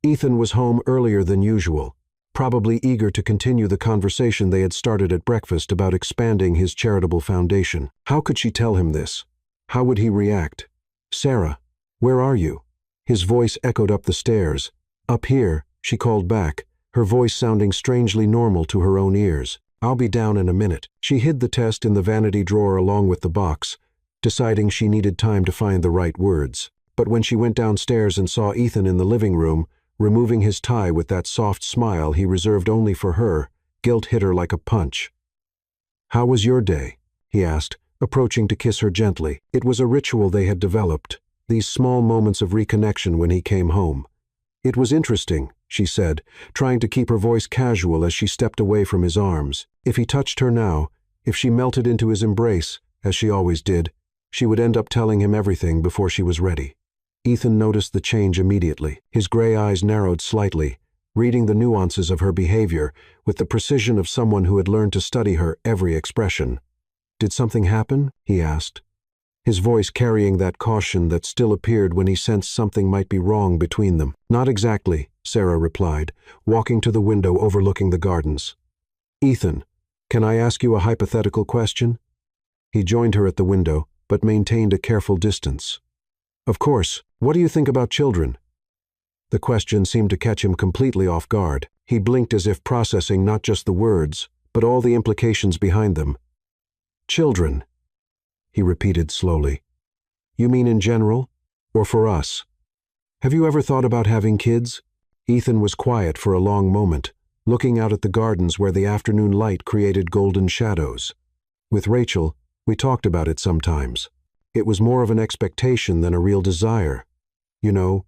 Ethan was home earlier than usual, probably eager to continue the conversation they had started at breakfast about expanding his charitable foundation. How could she tell him this? How would he react? "Sarah, where are you?" His voice echoed up the stairs. "Up here," she called back, her voice sounding strangely normal to her own ears. "I'll be down in a minute." She hid the test in the vanity drawer along with the box, deciding she needed time to find the right words. But when she went downstairs and saw Ethan in the living room, removing his tie with that soft smile he reserved only for her, guilt hit her like a punch. "How was your day?" he asked, approaching to kiss her gently. It was a ritual they had developed, these small moments of reconnection when he came home. "It was interesting," she said, trying to keep her voice casual as she stepped away from his arms. If he touched her now, if she melted into his embrace, as she always did, she would end up telling him everything before she was ready. Ethan noticed the change immediately. His gray eyes narrowed slightly, reading the nuances of her behavior with the precision of someone who had learned to study her every expression. "Did something happen?" he asked, his voice carrying that caution that still appeared when he sensed something might be wrong between them. "Not exactly," Sarah replied, walking to the window overlooking the gardens. "Ethan, can I ask you a hypothetical question?" He joined her at the window, but maintained a careful distance. "Of course. What do you think about children?" The question seemed to catch him completely off guard. He blinked as if processing not just the words, but all the implications behind them. "Children," he repeated slowly. "You mean in general, or for us? Have you ever thought about having kids?" Ethan was quiet for a long moment, looking out at the gardens where the afternoon light created golden shadows. "With Rachel, we talked about it sometimes. It was more of an expectation than a real desire. You know,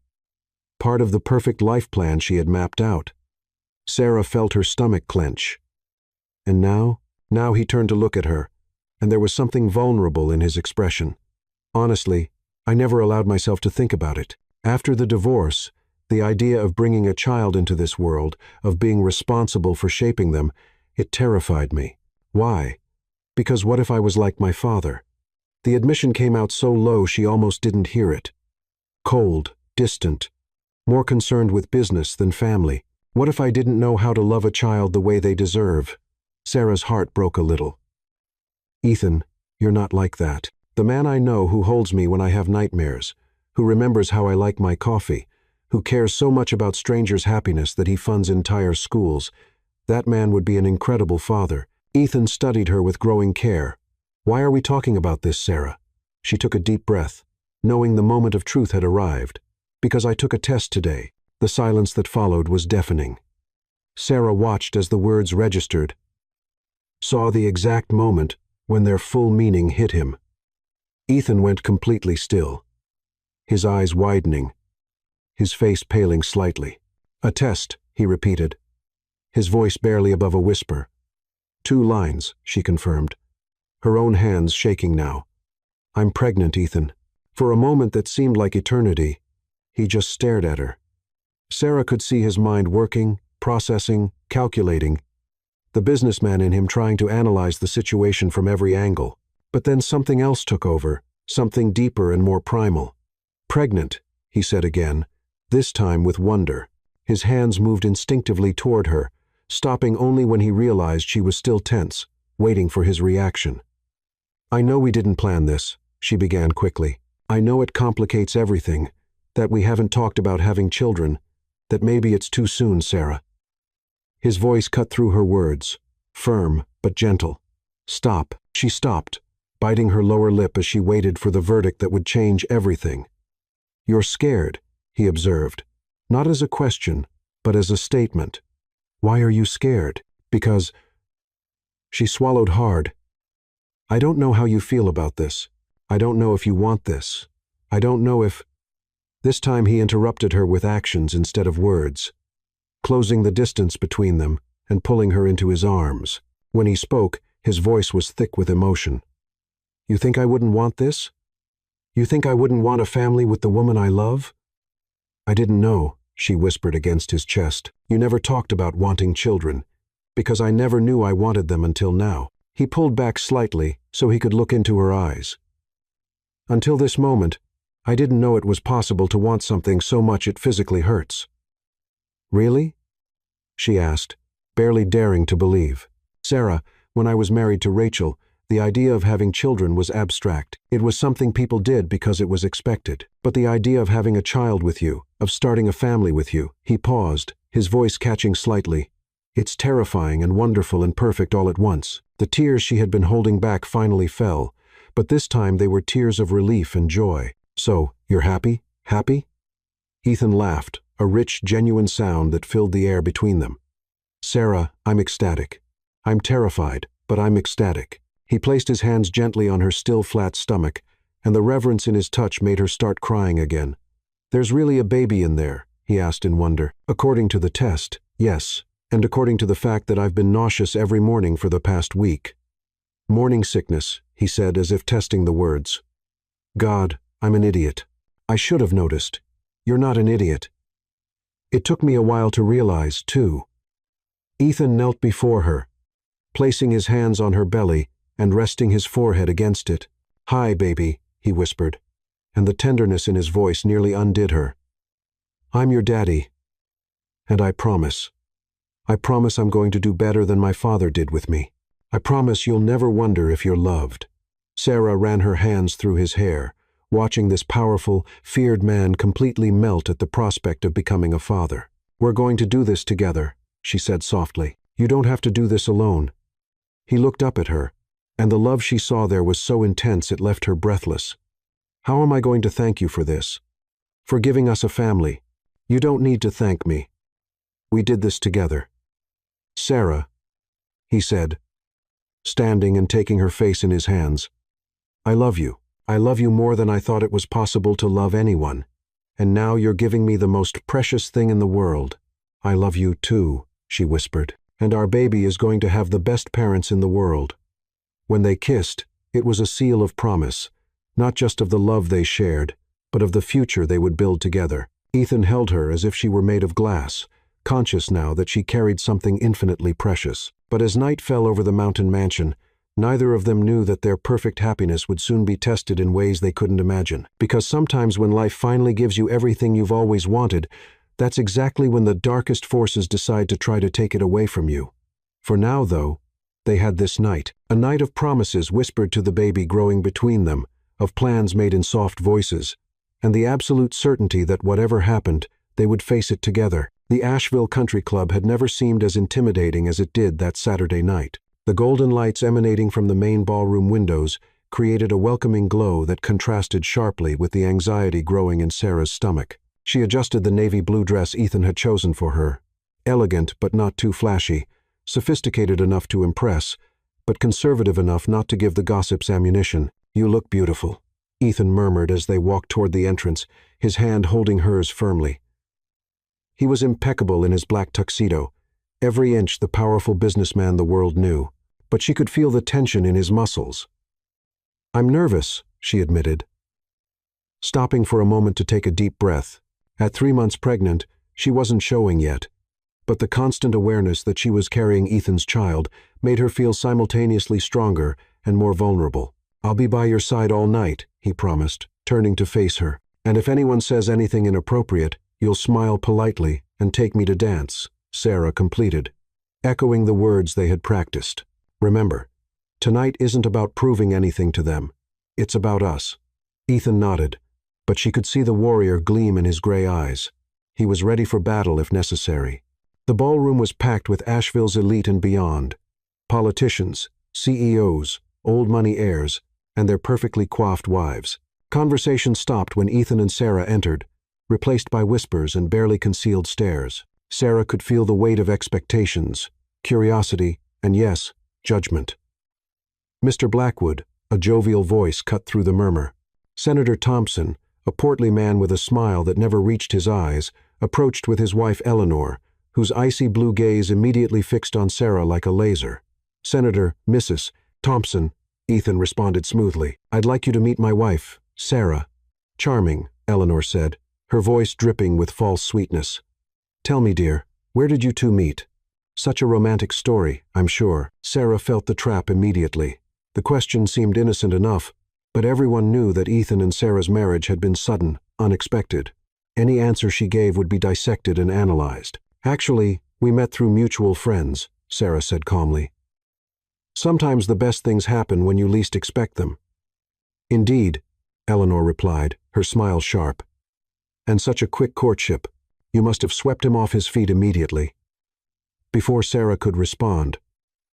part of the perfect life plan she had mapped out." Sarah felt her stomach clench. And now he turned to look at her, and there was something vulnerable in his expression. "Honestly, I never allowed myself to think about it. After the divorce, the idea of bringing a child into this world, of being responsible for shaping them, it terrified me. Why? Because what if I was like my father?" The admission came out so low she almost didn't hear it. Cold, distant, more concerned with business than family. What if I didn't know how to love a child the way they deserve? Sarah's heart broke a little. "Ethan, you're not like that. The man I know who holds me when I have nightmares, who remembers how I like my coffee, who cares so much about strangers' happiness that he funds entire schools, that man would be an incredible father." Ethan studied her with growing care. "Why are we talking about this, Sarah?" She took a deep breath, knowing the moment of truth had arrived. "Because I took a test today." The silence that followed was deafening. Sarah watched as the words registered, saw the exact moment when their full meaning hit him. Ethan went completely still, his eyes widening, his face paling slightly. "A test," he repeated, his voice barely above a whisper. "2 lines," she confirmed, her own hands shaking now. "I'm pregnant, Ethan." For a moment that seemed like eternity, he just stared at her. Sarah could see his mind working, processing, calculating, the businessman in him trying to analyze the situation from every angle. But then something else took over, something deeper and more primal. "Pregnant," he said again, this time with wonder. His hands moved instinctively toward her, stopping only when he realized she was still tense, waiting for his reaction. "I know we didn't plan this," she began quickly. "I know it complicates everything, that we haven't talked about having children, that maybe it's too soon, Sarah." His voice cut through her words, firm but gentle. "Stop." She stopped, biting her lower lip as she waited for the verdict that would change everything. "You're scared," he observed, not as a question, but as a statement. "Why are you scared?" "Because—" She swallowed hard. "I don't know how you feel about this. I don't know if you want this. I don't know if—" This time he interrupted her with actions instead of words, closing the distance between them and pulling her into his arms. When he spoke, his voice was thick with emotion. "You think I wouldn't want this? You think I wouldn't want a family with the woman I love?" "I didn't know," she whispered against his chest. "You never talked about wanting children, because I never knew I wanted them until now." He pulled back slightly so he could look into her eyes. "Until this moment, I didn't know it was possible to want something so much it physically hurts." "Really?" she asked, barely daring to believe. "Sarah, when I was married to Rachel, the idea of having children was abstract. It was something people did because it was expected. But the idea of having a child with you, of starting a family with you—" He paused, his voice catching slightly. "It's terrifying and wonderful and perfect all at once." The tears she had been holding back finally fell, but this time they were tears of relief and joy. "So, you're happy? Happy?" Ethan laughed, a rich, genuine sound that filled the air between them. "Sarah, I'm ecstatic. I'm terrified, but I'm ecstatic." He placed his hands gently on her still flat stomach, and the reverence in his touch made her start crying again. "There's really a baby in there?" he asked in wonder. "According to the test, yes, and according to the fact that I've been nauseous every morning for the past week." "Morning sickness," he said as if testing the words. "God, I'm an idiot. I should have noticed. You're not an idiot." It took me a while to realize, too. Ethan knelt before her, placing his hands on her belly and resting his forehead against it. "Hi, baby," he whispered, and the tenderness in his voice nearly undid her. "I'm your daddy, and I promise I'm going to do better than my father did with me. I promise you'll never wonder if you're loved." Sarah ran her hands through his hair, watching this powerful, feared man completely melt at the prospect of becoming a father. "We're going to do this together," she said softly. "You don't have to do this alone." He looked up at her, and the love she saw there was so intense it left her breathless. "How am I going to thank you for this? For giving us a family? You don't need to thank me. We did this together." "Sarah," he said, standing and taking her face in his hands, "I love you. I love you more than I thought it was possible to love anyone. And now you're giving me the most precious thing in the world. I love you too," she whispered. "And our baby is going to have the best parents in the world." When they kissed, it was a seal of promise, not just of the love they shared, but of the future they would build together. Ethan held her as if she were made of glass, conscious now that she carried something infinitely precious. But as night fell over the mountain mansion, neither of them knew that their perfect happiness would soon be tested in ways they couldn't imagine. Because sometimes when life finally gives you everything you've always wanted, that's exactly when the darkest forces decide to try to take it away from you. For now, though, they had this night. A night of promises whispered to the baby growing between them, of plans made in soft voices, and the absolute certainty that whatever happened, they would face it together. The Asheville Country Club had never seemed as intimidating as it did that Saturday night. The golden lights emanating from the main ballroom windows created a welcoming glow that contrasted sharply with the anxiety growing in Sarah's stomach. She adjusted the navy blue dress Ethan had chosen for her. Elegant but not too flashy, sophisticated enough to impress, but conservative enough not to give the gossips ammunition. "You look beautiful," Ethan murmured as they walked toward the entrance, his hand holding hers firmly. He was impeccable in his black tuxedo, every inch the powerful businessman the world knew, but she could feel the tension in his muscles. "I'm nervous," she admitted, stopping for a moment to take a deep breath. At 3 months pregnant, she wasn't showing yet, but the constant awareness that she was carrying Ethan's child made her feel simultaneously stronger and more vulnerable. "I'll be by your side all night," he promised, turning to face her. "And if anyone says anything inappropriate, you'll smile politely and take me to dance," Sarah completed, echoing the words they had practiced. "Remember, tonight isn't about proving anything to them. It's about us." Ethan nodded, but she could see the warrior gleam in his gray eyes. He was ready for battle if necessary. The ballroom was packed with Asheville's elite and beyond. Politicians, CEOs, old money heirs, and their perfectly coiffed wives. Conversation stopped when Ethan and Sarah entered, replaced by whispers and barely concealed stares. Sarah could feel the weight of expectations, curiosity, and yes, judgment. "Mr. Blackwood," a jovial voice cut through the murmur. Senator Thompson, a portly man with a smile that never reached his eyes, approached with his wife Eleanor, whose icy blue gaze immediately fixed on Sarah like a laser. "Senator, Mrs. Thompson," Ethan responded smoothly. "I'd like you to meet my wife, Sarah." "Charming," Eleanor said, her voice dripping with false sweetness. "Tell me, dear, where did you two meet? Such a romantic story, I'm sure." Sarah felt the trap immediately. The question seemed innocent enough, but everyone knew that Ethan and Sarah's marriage had been sudden, unexpected. Any answer she gave would be dissected and analyzed. "Actually, we met through mutual friends," Sarah said calmly. "Sometimes the best things happen when you least expect them." "Indeed," Eleanor replied, her smile sharp. "And such a quick courtship. You must have swept him off his feet immediately." Before Sarah could respond,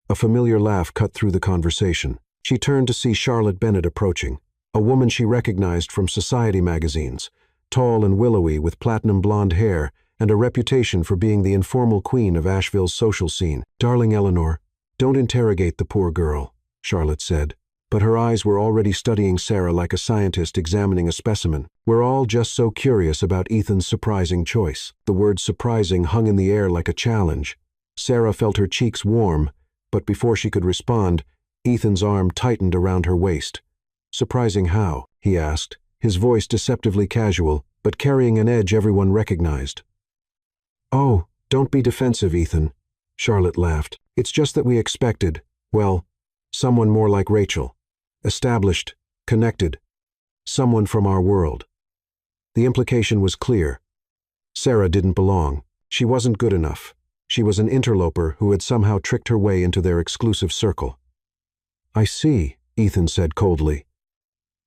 a familiar laugh cut through the conversation. She turned to see Charlotte Bennett approaching, a woman she recognized from society magazines, tall and willowy with platinum blonde hair and a reputation for being the informal queen of Asheville's social scene. "Darling Eleanor, don't interrogate the poor girl," Charlotte said, but her eyes were already studying Sarah like a scientist examining a specimen. "We're all just so curious about Ethan's surprising choice." The word surprising hung in the air like a challenge. Sarah felt her cheeks warm, but before she could respond, Ethan's arm tightened around her waist. "Surprising how?" he asked, his voice deceptively casual, but carrying an edge everyone recognized. "Oh, don't be defensive, Ethan," Charlotte laughed. "It's just that we expected, well, someone more like Rachel. Established, connected, someone from our world." The implication was clear. Sarah didn't belong. She wasn't good enough. She was an interloper who had somehow tricked her way into their exclusive circle. "I see," Ethan said coldly.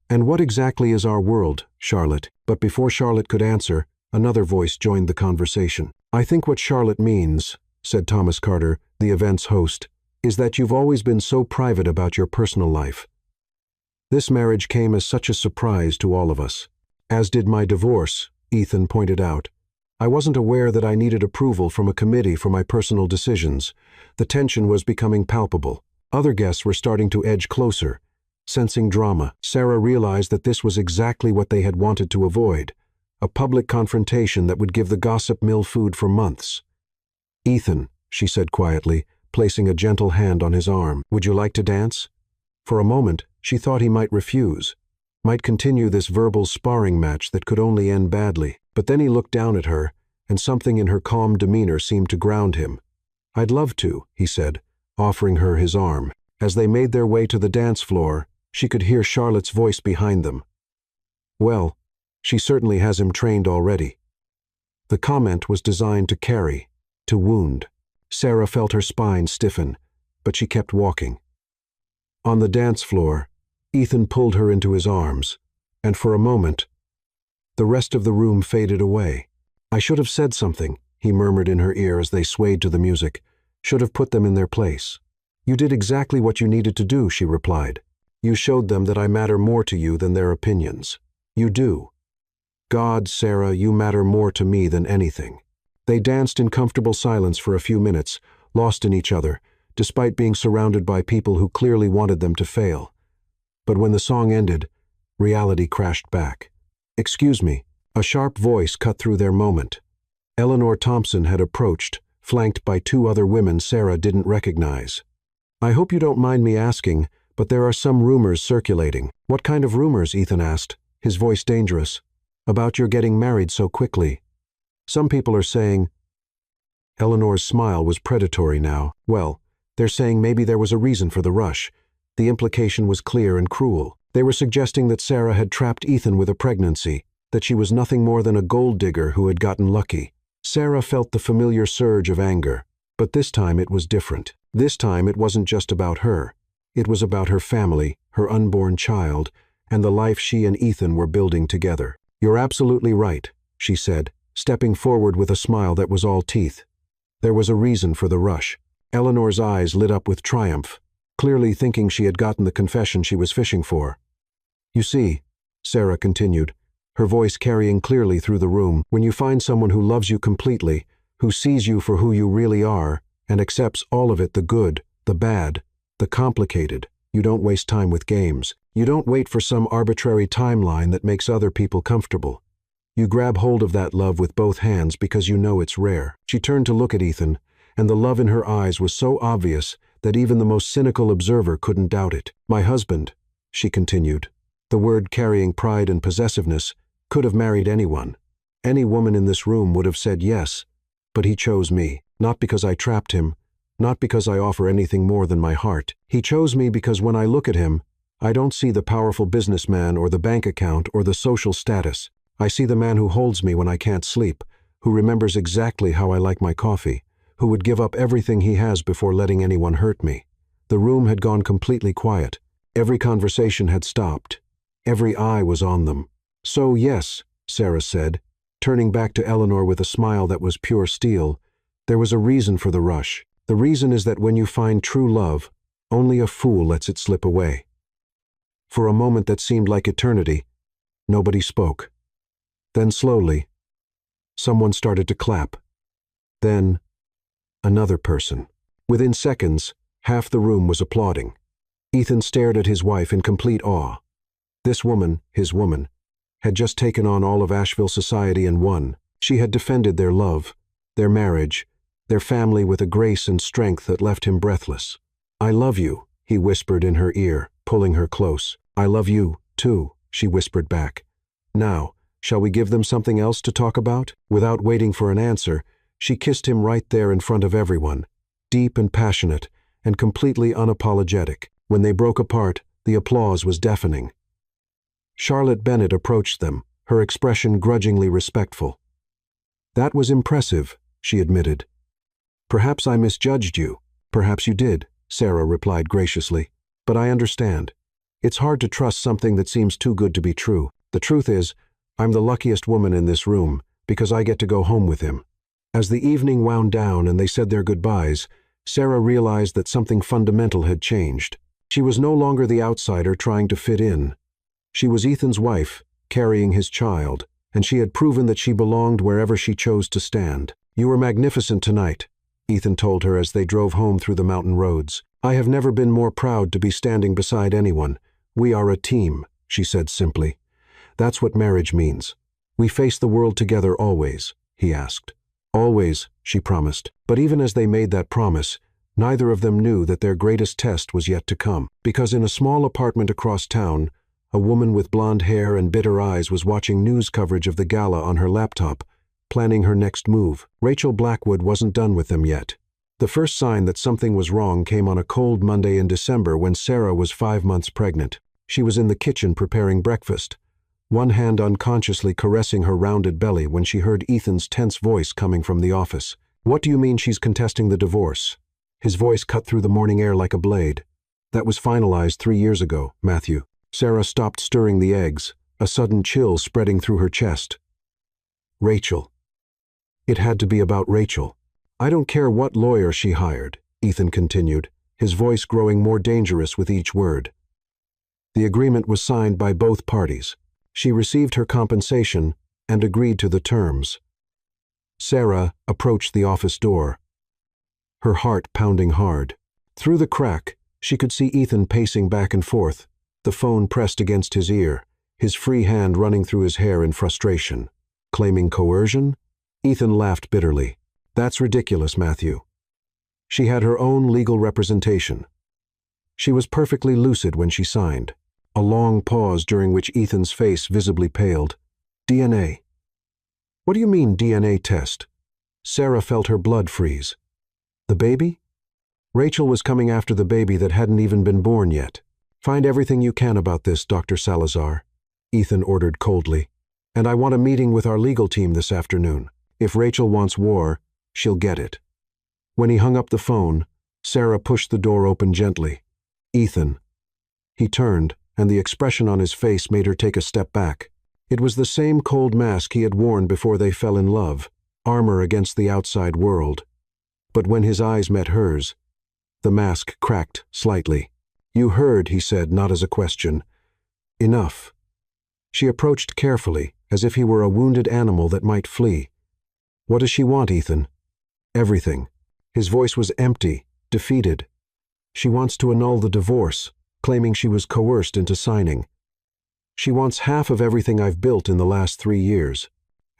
"And what exactly is our world, Charlotte?" But before Charlotte could answer, another voice joined the conversation. "I think what Charlotte means," said Thomas Carter, the event's host, "is that you've always been so private about your personal life. This marriage came as such a surprise to all of us. As did my divorce," Ethan pointed out. "I wasn't aware that I needed approval from a committee for my personal decisions. The tension was becoming palpable. Other guests were starting to edge closer, sensing drama. Sarah realized that this was exactly what they had wanted to avoid, a public confrontation that would give the gossip mill food for months. "Ethan," she said quietly, placing a gentle hand on his arm, "would you like to dance?" For a moment, she thought he might refuse, might continue this verbal sparring match that could only end badly. But then he looked down at her, and something in her calm demeanor seemed to ground him. "I'd love to," he said, offering her his arm. As they made their way to the dance floor, she could hear Charlotte's voice behind them. "Well, she certainly has him trained already." The comment was designed to carry, to wound. Sarah felt her spine stiffen, but she kept walking. On the dance floor, Ethan pulled her into his arms, and for a moment, the rest of the room faded away. "I should have said something," he murmured in her ear as they swayed to the music. "Should have put them in their place." "You did exactly what you needed to do," she replied. "You showed them that I matter more to you than their opinions. You do. God, Sarah, you matter more to me than anything." They danced in comfortable silence for a few minutes, lost in each other, despite being surrounded by people who clearly wanted them to fail. But when the song ended, reality crashed back. "Excuse me," a sharp voice cut through their moment. Eleanor Thompson had approached, flanked by two other women Sarah didn't recognize. "I hope you don't mind me asking, but there are some rumors circulating." "What kind of rumors?" Ethan asked, his voice dangerous. "About your getting married so quickly. Some people are saying—" Eleanor's smile was predatory now. "Well, they're saying maybe there was a reason for the rush." The implication was clear and cruel. They were suggesting that Sarah had trapped Ethan with a pregnancy, that she was nothing more than a gold digger who had gotten lucky. Sarah felt the familiar surge of anger, but this time it was different. This time it wasn't just about her. It was about her family, her unborn child, and the life she and Ethan were building together. "You're absolutely right," she said, stepping forward with a smile that was all teeth. There was a reason for the rush. Eleanor's eyes lit up with triumph, clearly thinking she had gotten the confession she was fishing for. You see, Sarah continued, her voice carrying clearly through the room, when you find someone who loves you completely, who sees you for who you really are, and accepts all of it, the good, the bad, the complicated, you don't waste time with games. You don't wait for some arbitrary timeline that makes other people comfortable. You grab hold of that love with both hands because you know it's rare. She turned to look at Ethan, and the love in her eyes was so obvious that even the most cynical observer couldn't doubt it. My husband, she continued, the word carrying pride and possessiveness, could have married anyone. Any woman in this room would have said yes, but he chose me, not because I trapped him, not because I offer anything more than my heart. He chose me because when I look at him, I don't see the powerful businessman or the bank account or the social status. I see the man who holds me when I can't sleep, who remembers exactly how I like my coffee, who would give up everything he has before letting anyone hurt me. The room had gone completely quiet. Every conversation had stopped. Every eye was on them. So yes, Sarah said, turning back to Eleanor with a smile that was pure steel, there was a reason for the rush. The reason is that when you find true love, only a fool lets it slip away. For a moment that seemed like eternity, nobody spoke. Then slowly, someone started to clap. Then, another person. Within seconds, half the room was applauding. Ethan stared at his wife in complete awe. This woman, his woman, had just taken on all of Asheville society and won. She had defended their love, their marriage, their family with a grace and strength that left him breathless. I love you, he whispered in her ear, pulling her close. I love you, too, she whispered back. Now, shall we give them something else to talk about? Without waiting for an answer, she kissed him right there in front of everyone, deep and passionate, and completely unapologetic. When they broke apart, the applause was deafening. Charlotte Bennett approached them, her expression grudgingly respectful. That was impressive, she admitted. Perhaps I misjudged you. Perhaps you did, Sarah replied graciously. But I understand. It's hard to trust something that seems too good to be true. The truth is, I'm the luckiest woman in this room, because I get to go home with him. As the evening wound down and they said their goodbyes, Sarah realized that something fundamental had changed. She was no longer the outsider trying to fit in. She was Ethan's wife, carrying his child, and she had proven that she belonged wherever she chose to stand. You were magnificent tonight, Ethan told her as they drove home through the mountain roads. I have never been more proud to be standing beside anyone. We are a team, she said simply. That's what marriage means. We face the world together always, he asked. Always, she promised. But even as they made that promise, neither of them knew that their greatest test was yet to come. Because in a small apartment across town, a woman with blonde hair and bitter eyes was watching news coverage of the gala on her laptop, planning her next move. Rachel Blackwood wasn't done with them yet. The first sign that something was wrong came on a cold Monday in December when Sarah was 5 months pregnant. She was in the kitchen preparing breakfast, one hand unconsciously caressing her rounded belly when she heard Ethan's tense voice coming from the office. What do you mean she's contesting the divorce? His voice cut through the morning air like a blade. That was finalized 3 years ago, Matthew. Sarah stopped stirring the eggs, a sudden chill spreading through her chest. Rachel. It had to be about Rachel. I don't care what lawyer she hired, Ethan continued, his voice growing more dangerous with each word. The agreement was signed by both parties. She received her compensation and agreed to the terms. Sarah approached the office door, her heart pounding hard. Through the crack, she could see Ethan pacing back and forth, the phone pressed against his ear, his free hand running through his hair in frustration. Claiming coercion? Ethan laughed bitterly. That's ridiculous, Matthew. She had her own legal representation. She was perfectly lucid when she signed. A long pause during which Ethan's face visibly paled. DNA. What do you mean, DNA test? Sarah felt her blood freeze. The baby? Rachel was coming after the baby that hadn't even been born yet. Find everything you can about this, Dr. Salazar, Ethan ordered coldly. And I want a meeting with our legal team this afternoon. If Rachel wants war, she'll get it. When he hung up the phone, Sarah pushed the door open gently. Ethan. He turned, and the expression on his face made her take a step back. It was the same cold mask he had worn before they fell in love, armor against the outside world. But when his eyes met hers, the mask cracked slightly. You heard, he said, not as a question. Enough. She approached carefully, as if he were a wounded animal that might flee. What does she want, Ethan? Everything. His voice was empty, defeated. She wants to annul the divorce, claiming she was coerced into signing. She wants half of everything I've built in the last 3 years.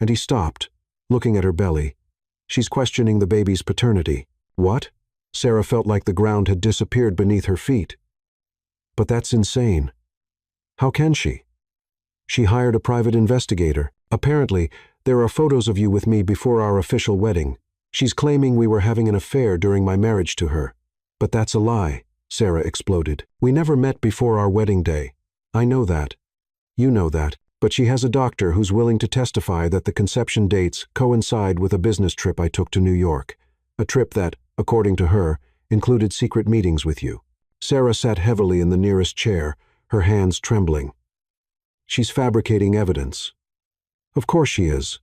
And he stopped, looking at her belly. She's questioning the baby's paternity. What? Sarah felt like the ground had disappeared beneath her feet. But that's insane. How can she? She hired a private investigator. Apparently, there are photos of you with me before our official wedding. She's claiming we were having an affair during my marriage to her. But that's a lie, Sarah exploded. We never met before our wedding day. I know that. You know that. But she has a doctor who's willing to testify that the conception dates coincide with a business trip I took to New York. A trip that, according to her, included secret meetings with you. Sarah sat heavily in the nearest chair, her hands trembling. She's fabricating evidence. Of course she is.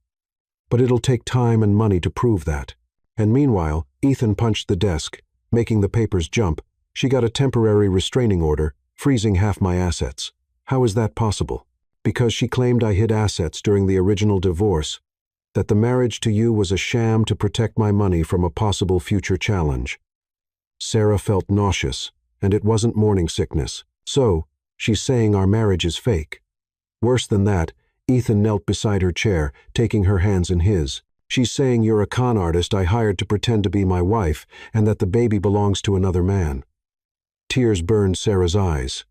But it'll take time and money to prove that. And meanwhile, Ethan punched the desk, making the papers jump. She got a temporary restraining order, freezing half my assets. How is that possible? Because she claimed I hid assets during the original divorce, that the marriage to you was a sham to protect my money from a possible future challenge. Sarah felt nauseous, and it wasn't morning sickness. So, she's saying our marriage is fake. Worse than that, Ethan knelt beside her chair, taking her hands in his. She's saying you're a con artist I hired to pretend to be my wife, and that the baby belongs to another man. Tears burned Sarah's eyes.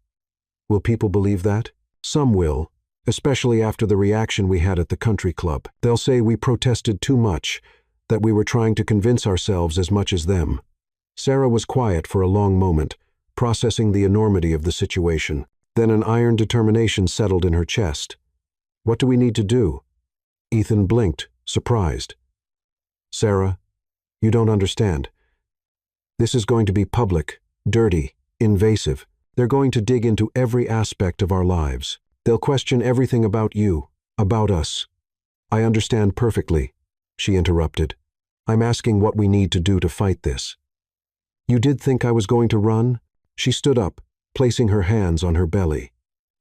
Will people believe that? Some will, especially after the reaction we had at the country club. They'll say we protested too much, that we were trying to convince ourselves as much as them. Sarah was quiet for a long moment, processing the enormity of the situation. Then an iron determination settled in her chest. What do we need to do? Ethan blinked, surprised. Sarah, you don't understand. This is going to be public, dirty, invasive. They're going to dig into every aspect of our lives. They'll question everything about you, about us. I understand perfectly, she interrupted. I'm asking what we need to do to fight this. You did think I was going to run? She stood up, placing her hands on her belly.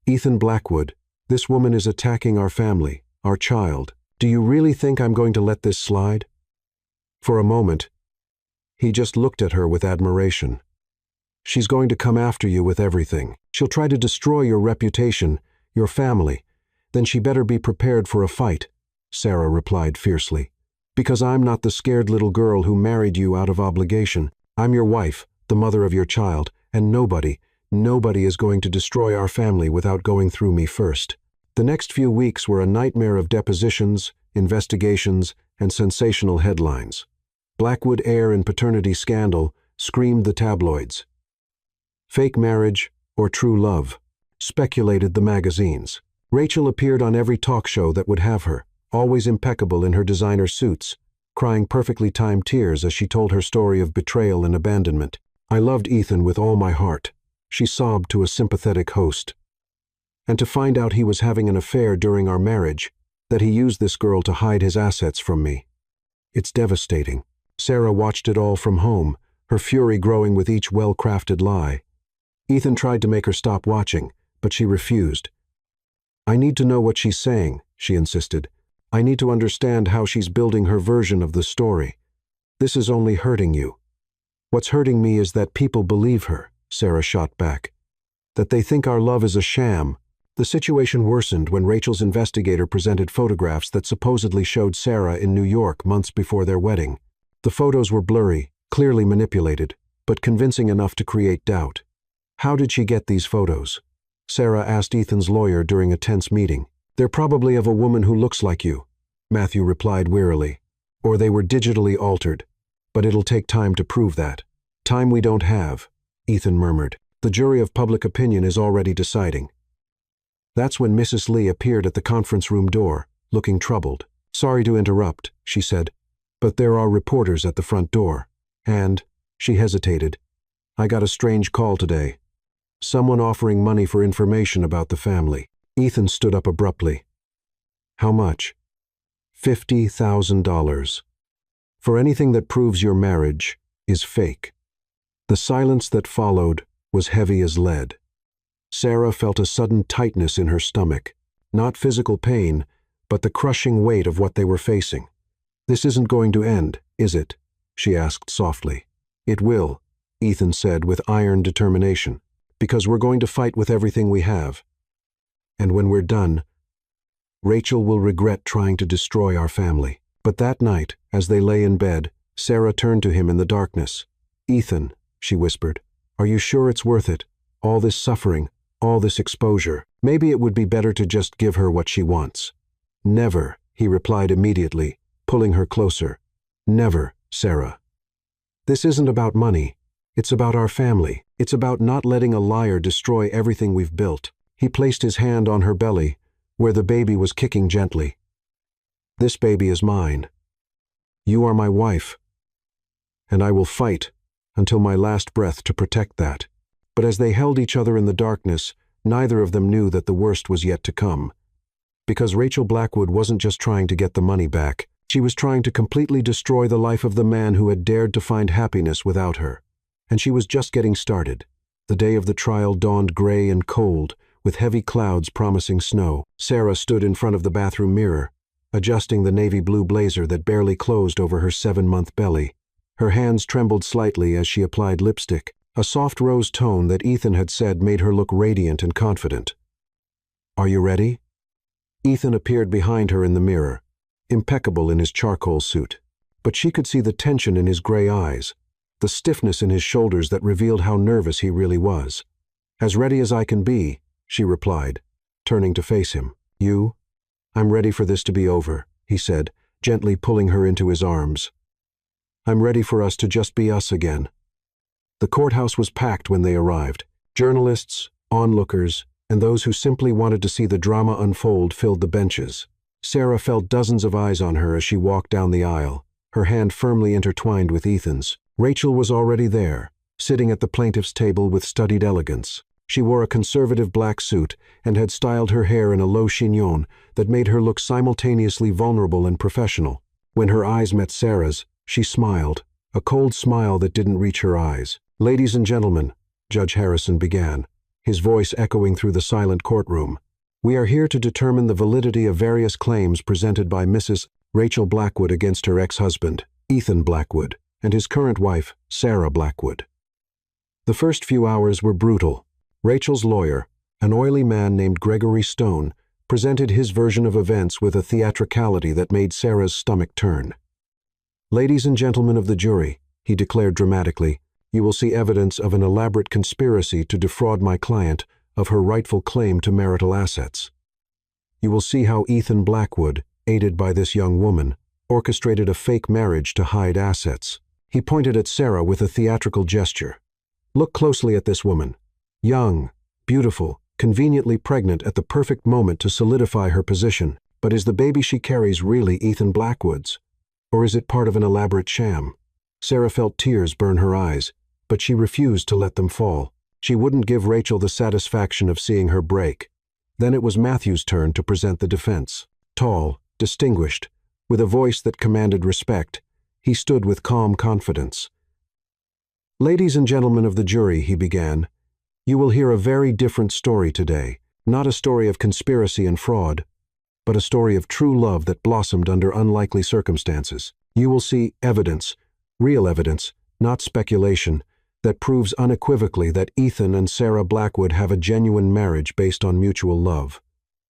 Ethan Blackwood, this woman is attacking our family, our child. Do you really think I'm going to let this slide? For a moment, he just looked at her with admiration. She's going to come after you with everything. She'll try to destroy your reputation, your family. Then she better be prepared for a fight, Sarah replied fiercely. Because I'm not the scared little girl who married you out of obligation. I'm your wife, the mother of your child, and nobody is going to destroy our family without going through me first. The next few weeks were a nightmare of depositions, investigations, and sensational headlines. Blackwood heir and paternity scandal screamed the tabloids. Fake marriage or true love, speculated the magazines. Rachel appeared on every talk show that would have her, always impeccable in her designer suits, crying perfectly timed tears as she told her story of betrayal and abandonment. I loved Ethan with all my heart, she sobbed to a sympathetic host. And to find out he was having an affair during our marriage, that he used this girl to hide his assets from me. It's devastating. Sarah watched it all from home, her fury growing with each well-crafted lie. Ethan tried to make her stop watching, but she refused. I need to know what she's saying, she insisted. I need to understand how she's building her version of the story. This is only hurting you. What's hurting me is that people believe her, Sarah shot back. That they think our love is a sham. The situation worsened when Rachel's investigator presented photographs that supposedly showed Sarah in New York months before their wedding. The photos were blurry, clearly manipulated, but convincing enough to create doubt. How did she get these photos? Sarah asked Ethan's lawyer during a tense meeting. They're probably of a woman who looks like you, Matthew replied wearily. Or they were digitally altered. But it'll take time to prove that. Time we don't have, Ethan murmured. The jury of public opinion is already deciding. That's when Mrs. Lee appeared at the conference room door, looking troubled. Sorry to interrupt, she said, but there are reporters at the front door. And, she hesitated, I got a strange call today. Someone offering money for information about the family. Ethan stood up abruptly. How much? $50,000. For anything that proves your marriage is fake. The silence that followed was heavy as lead. Sarah felt a sudden tightness in her stomach. Not physical pain, but the crushing weight of what they were facing. "This isn't going to end, is it?" she asked softly. "It will," Ethan said with iron determination, "because we're going to fight with everything we have. And when we're done, Rachel will regret trying to destroy our family." But that night, as they lay in bed, Sarah turned to him in the darkness. "Ethan," she whispered, "are you sure it's worth it? All this suffering, all this exposure. Maybe it would be better to just give her what she wants." "Never," he replied immediately, pulling her closer. "Never, Sarah. This isn't about money. It's about our family. It's about not letting a liar destroy everything we've built." He placed his hand on her belly, where the baby was kicking gently. "This baby is mine. You are my wife. And I will fight until my last breath to protect that." But as they held each other in the darkness, neither of them knew that the worst was yet to come. Because Rachel Blackwood wasn't just trying to get the money back, she was trying to completely destroy the life of the man who had dared to find happiness without her. And she was just getting started. The day of the trial dawned gray and cold, with heavy clouds promising snow. Sarah stood in front of the bathroom mirror, adjusting the navy blue blazer that barely closed over her 7-month belly. Her hands trembled slightly as she applied lipstick, a soft rose tone that Ethan had said made her look radiant and confident. "Are you ready?" Ethan appeared behind her in the mirror, impeccable in his charcoal suit. But she could see the tension in his gray eyes, the stiffness in his shoulders that revealed how nervous he really was. "As ready as I can be," she replied, turning to face him. "You?" "I'm ready for this to be over," he said, gently pulling her into his arms. "I'm ready for us to just be us again." The courthouse was packed when they arrived. Journalists, onlookers, and those who simply wanted to see the drama unfold filled the benches. Sarah felt dozens of eyes on her as she walked down the aisle, her hand firmly intertwined with Ethan's. Rachel was already there, sitting at the plaintiff's table with studied elegance. She wore a conservative black suit and had styled her hair in a low chignon that made her look simultaneously vulnerable and professional. When her eyes met Sarah's, she smiled, a cold smile that didn't reach her eyes. "Ladies and gentlemen," Judge Harrison began, his voice echoing through the silent courtroom, "we are here to determine the validity of various claims presented by Mrs. Rachel Blackwood against her ex-husband, Ethan Blackwood, and his current wife, Sarah Blackwood." The first few hours were brutal. Rachel's lawyer, an oily man named Gregory Stone, presented his version of events with a theatricality that made Sarah's stomach turn. "Ladies and gentlemen of the jury," he declared dramatically, "you will see evidence of an elaborate conspiracy to defraud my client of her rightful claim to marital assets. You will see how Ethan Blackwood, aided by this young woman, orchestrated a fake marriage to hide assets." He pointed at Sarah with a theatrical gesture. "Look closely at this woman. Young, beautiful, conveniently pregnant at the perfect moment to solidify her position. But is the baby she carries really Ethan Blackwood's? Or is it part of an elaborate sham?" Sarah felt tears burn her eyes, but she refused to let them fall. She wouldn't give Rachel the satisfaction of seeing her break. Then it was Matthew's turn to present the defense. Tall, distinguished, with a voice that commanded respect, he stood with calm confidence. "Ladies and gentlemen of the jury," he began, "you will hear a very different story today. Not a story of conspiracy and fraud, but a story of true love that blossomed under unlikely circumstances. You will see evidence, real evidence, not speculation, that proves unequivocally that Ethan and Sarah Blackwood have a genuine marriage based on mutual love."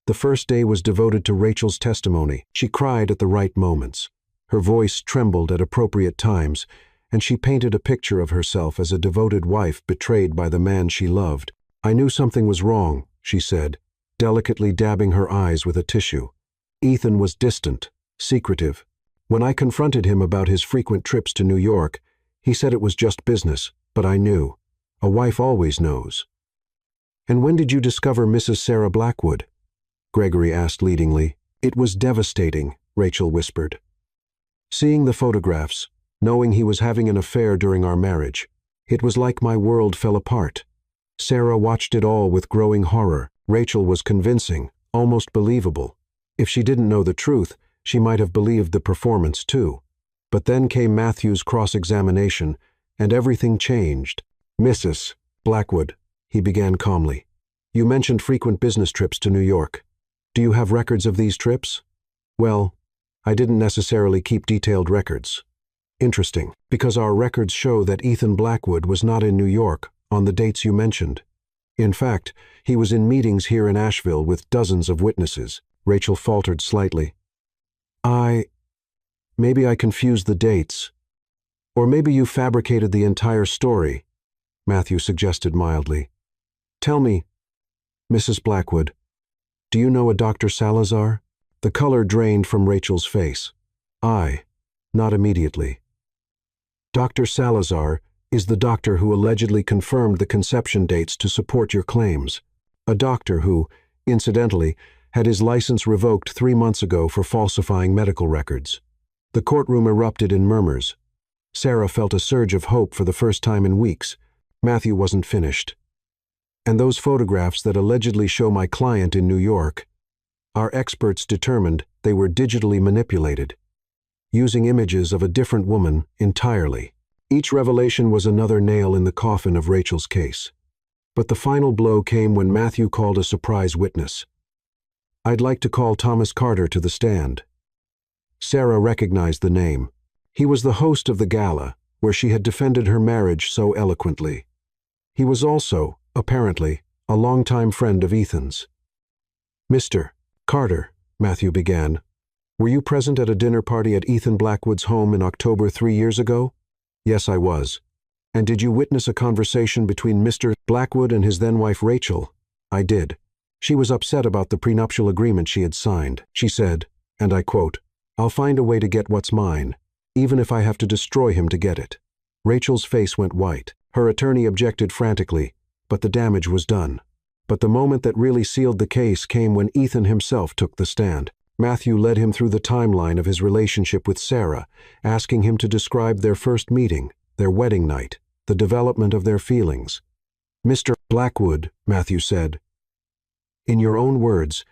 The first day was devoted to Rachel's testimony. She cried at the right moments. Her voice trembled at appropriate times, and she painted a picture of herself as a devoted wife betrayed by the man she loved. "I knew something was wrong," she said, delicately dabbing her eyes with a tissue. "Ethan was distant, secretive. When I confronted him about his frequent trips to New York, he said it was just business, but I knew. A wife always knows." "And when did you discover Mrs. Sarah Blackwood?" Gregory asked leadingly. "It was devastating," Rachel whispered. "Seeing the photographs, knowing he was having an affair during our marriage, it was like my world fell apart. Sarah watched it all with growing horror. Rachel was convincing, almost believable. If she didn't know the truth, she might have believed the performance too. But then came Matthew's cross-examination, and everything changed. "Mrs. Blackwood," he began calmly, You mentioned frequent business trips to New York. Do you have records of these trips? Well, I didn't necessarily keep detailed records. Interesting, because our records show that Ethan Blackwood was not in New York on the dates you mentioned. In fact, he was in meetings here in Asheville with dozens of witnesses. Rachel faltered slightly. Maybe I confused the dates. Or maybe you fabricated the entire story, Matthew suggested mildly. Tell me, Mrs. Blackwood, do you know a Dr. Salazar? The color drained from Rachel's face. Not immediately. Dr. Salazar is the doctor who allegedly confirmed the conception dates to support your claims. A doctor who, incidentally, had his license revoked 3 months ago for falsifying medical records. The courtroom erupted in murmurs. Sarah felt a surge of hope for the first time in weeks. Matthew wasn't finished. And those photographs that allegedly show my client in New York, our experts determined they were digitally manipulated, using images of a different woman entirely. Each revelation was another nail in the coffin of Rachel's case. But the final blow came when Matthew called a surprise witness. I'd like to call Thomas Carter to the stand. Sarah recognized the name. He was the host of the gala, where she had defended her marriage so eloquently. He was also, apparently, a longtime friend of Ethan's. Mr. Carter, Matthew began, were you present at a dinner party at Ethan Blackwood's home in October 3 years ago? Yes, I was. And did you witness a conversation between Mr. Blackwood and his then-wife Rachel? I did. She was upset about the prenuptial agreement she had signed. She said, and I quote, "I'll find a way to get what's mine, even if I have to destroy him to get it." Rachel's face went white. Her attorney objected frantically, but the damage was done. But the moment that really sealed the case came when Ethan himself took the stand. Matthew led him through the timeline of his relationship with Sarah, asking him to describe their first meeting, their wedding night, the development of their feelings. Mr. Blackwood, Matthew said, in your own words,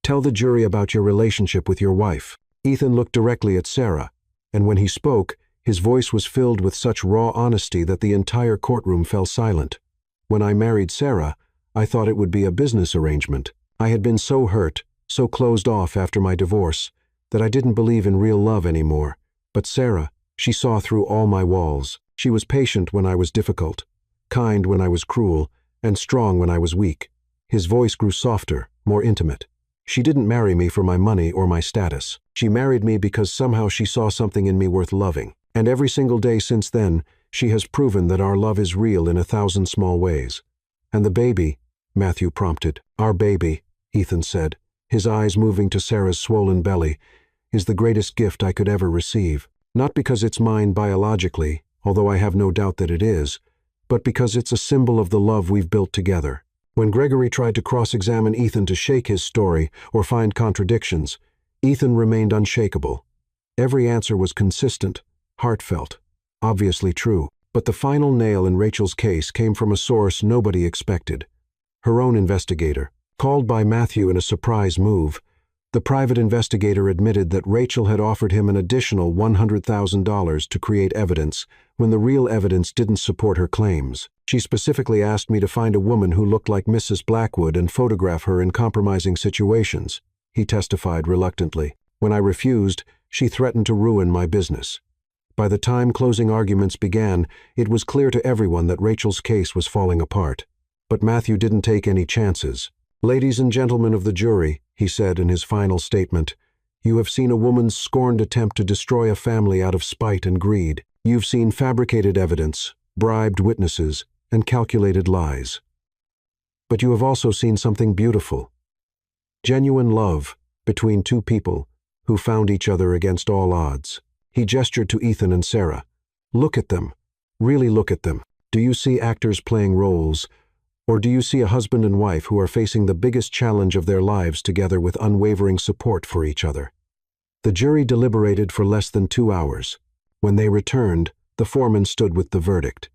tell the jury about your relationship with your wife. Ethan looked directly at Sarah, and when he spoke, his voice was filled with such raw honesty that the entire courtroom fell silent. When I married Sarah, I thought it would be a business arrangement. I had been so hurt, so closed off after my divorce, that I didn't believe in real love anymore. But Sarah, she saw through all my walls. She was patient when I was difficult, kind when I was cruel, and strong when I was weak. His voice grew softer, more intimate. She didn't marry me for my money or my status. She married me because somehow she saw something in me worth loving. And every single day since then, she has proven that our love is real in 1,000 small ways. And the baby, Matthew prompted. Our baby, Ethan said, his eyes moving to Sarah's swollen belly, is the greatest gift I could ever receive. Not because it's mine biologically, although I have no doubt that it is, but because it's a symbol of the love we've built together. When Gregory tried to cross-examine Ethan to shake his story or find contradictions, Ethan remained unshakable. Every answer was consistent, heartfelt, obviously true. But the final nail in Rachel's case came from a source nobody expected. Her own investigator. Called by Matthew in a surprise move, the private investigator admitted that Rachel had offered him an additional $100,000 to create evidence when the real evidence didn't support her claims. She specifically asked me to find a woman who looked like Mrs. Blackwood and photograph her in compromising situations, he testified reluctantly. When I refused, she threatened to ruin my business. By the time closing arguments began, it was clear to everyone that Rachel's case was falling apart. But Matthew didn't take any chances. Ladies and gentlemen of the jury, he said in his final statement, you have seen a woman's scorned attempt to destroy a family out of spite and greed. You've seen fabricated evidence, bribed witnesses, and calculated lies. But you have also seen something beautiful. Genuine love between two people who found each other against all odds. He gestured to Ethan and Sarah. Look at them. Really look at them. Do you see actors playing roles? Or do you see a husband and wife who are facing the biggest challenge of their lives together with unwavering support for each other? The jury deliberated for less than 2 hours. When they returned, the foreman stood with the verdict.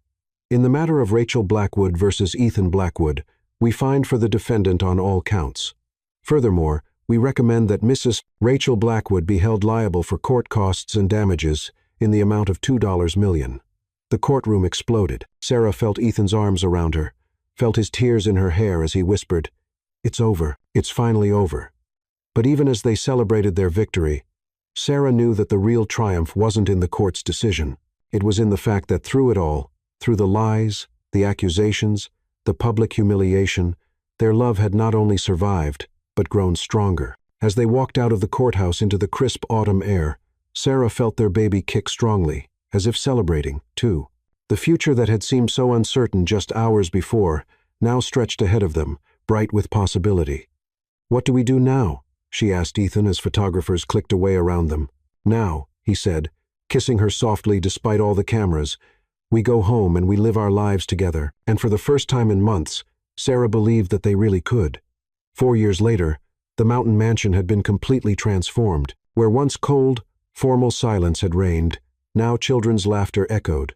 In the matter of Rachel Blackwood versus Ethan Blackwood, we find for the defendant on all counts. Furthermore, we recommend that Mrs. Rachel Blackwood be held liable for court costs and damages in the amount of $2 million. The courtroom exploded. Sarah felt Ethan's arms around her, felt his tears in her hair as he whispered, It's over. It's finally over. But even as they celebrated their victory, Sarah knew that the real triumph wasn't in the court's decision. It was in the fact that through it all, through the lies, the accusations, the public humiliation, their love had not only survived, but grown stronger. As they walked out of the courthouse into the crisp autumn air, Sarah felt their baby kick strongly, as if celebrating, too. The future that had seemed so uncertain just hours before now stretched ahead of them, bright with possibility. "What do we do now?" she asked Ethan as photographers clicked away around them. "Now," he said, kissing her softly despite all the cameras, "we go home and we live our lives together." And for the first time in months, Sarah believed that they really could. 4 years later, the mountain mansion had been completely transformed. Where once cold, formal silence had reigned, now children's laughter echoed.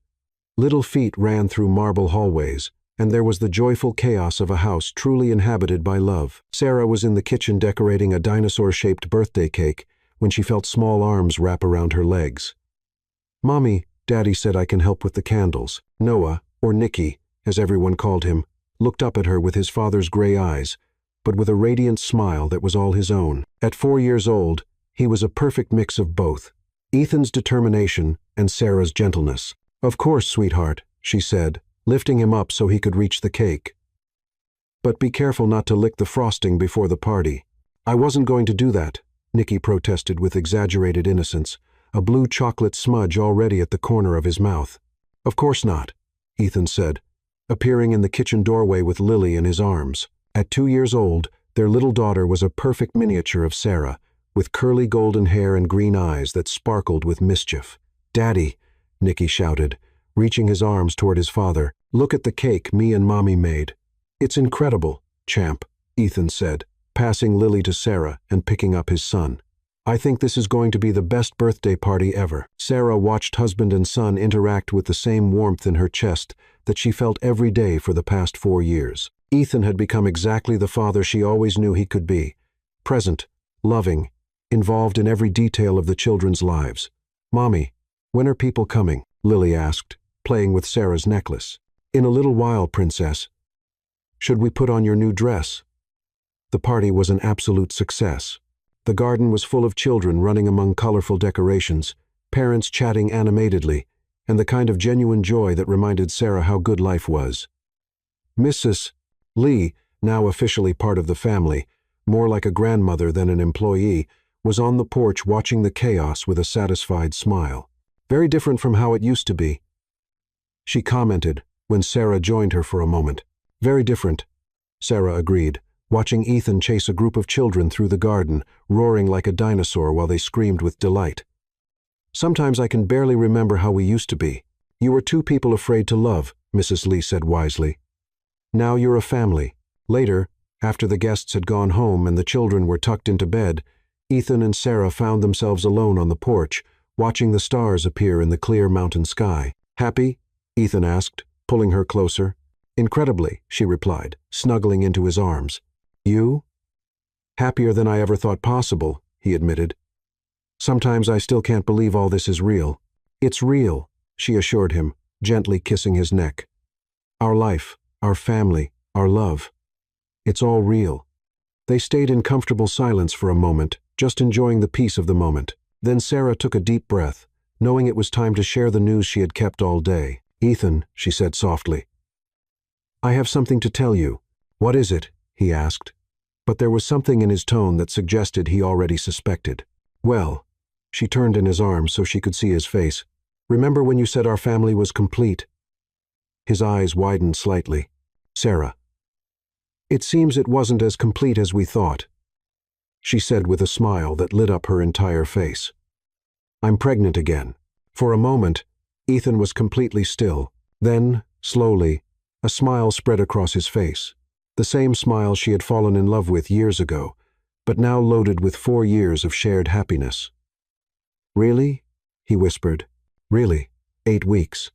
Little feet ran through marble hallways, and there was the joyful chaos of a house truly inhabited by love. Sarah was in the kitchen decorating a dinosaur-shaped birthday cake when she felt small arms wrap around her legs. "Mommy," Daddy said, "I can help with the candles." Noah, or Nicky, as everyone called him, looked up at her with his father's gray eyes, but with a radiant smile that was all his own. At 4 years old, he was a perfect mix of both, Ethan's determination and Sarah's gentleness. "Of course, sweetheart," she said, lifting him up so he could reach the cake. "But be careful not to lick the frosting before the party." "I wasn't going to do that," Nicky protested with exaggerated innocence, a blue chocolate smudge already at the corner of his mouth. "Of course not," Ethan said, appearing in the kitchen doorway with Lily in his arms. At 2 years old, their little daughter was a perfect miniature of Sarah, with curly golden hair and green eyes that sparkled with mischief. "Daddy," Nicky shouted, reaching his arms toward his father, "look at the cake me and Mommy made." "It's incredible, champ," Ethan said, passing Lily to Sarah and picking up his son. "I think this is going to be the best birthday party ever." Sarah watched husband and son interact with the same warmth in her chest that she felt every day for the past 4 years. Ethan had become exactly the father she always knew he could be, present, loving, involved in every detail of the children's lives. "Mommy, when are people coming?" Lily asked, playing with Sarah's necklace. "In a little while, princess." "Should we put on your new dress?" The party was an absolute success. The garden was full of children running among colorful decorations, parents chatting animatedly, and the kind of genuine joy that reminded Sarah how good life was. Mrs. Lee, now officially part of the family, more like a grandmother than an employee, was on the porch watching the chaos with a satisfied smile. "Very different from how it used to be," she commented when Sarah joined her for a moment. "Very different," Sarah agreed, watching Ethan chase a group of children through the garden, roaring like a dinosaur while they screamed with delight. "Sometimes I can barely remember how we used to be. You were 2 people afraid to love," Mrs. Lee said wisely. "Now you're a family." Later, after the guests had gone home and the children were tucked into bed, Ethan and Sarah found themselves alone on the porch, watching the stars appear in the clear mountain sky. "Happy?" Ethan asked, pulling her closer. "Incredibly," she replied, snuggling into his arms. "You?" "Happier than I ever thought possible," he admitted. "Sometimes I still can't believe all this is real." "It's real," she assured him, gently kissing his neck. "Our life, our family, our love. It's all real." They stayed in comfortable silence for a moment, just enjoying the peace of the moment. Then Sarah took a deep breath, knowing it was time to share the news she had kept all day. "Ethan," she said softly, "I have something to tell you." "What is it?" he asked, but there was something in his tone that suggested he already suspected. "Well," she turned in his arms so she could see his face, "remember when you said our family was complete?" His eyes widened slightly. "Sarah, it seems it wasn't as complete as we thought," she said with a smile that lit up her entire face. "I'm pregnant again." For a moment, Ethan was completely still. Then, slowly, a smile spread across his face. The same smile she had fallen in love with years ago, but now loaded with 4 years of shared happiness. "Really?" he whispered. "Really. 8 weeks."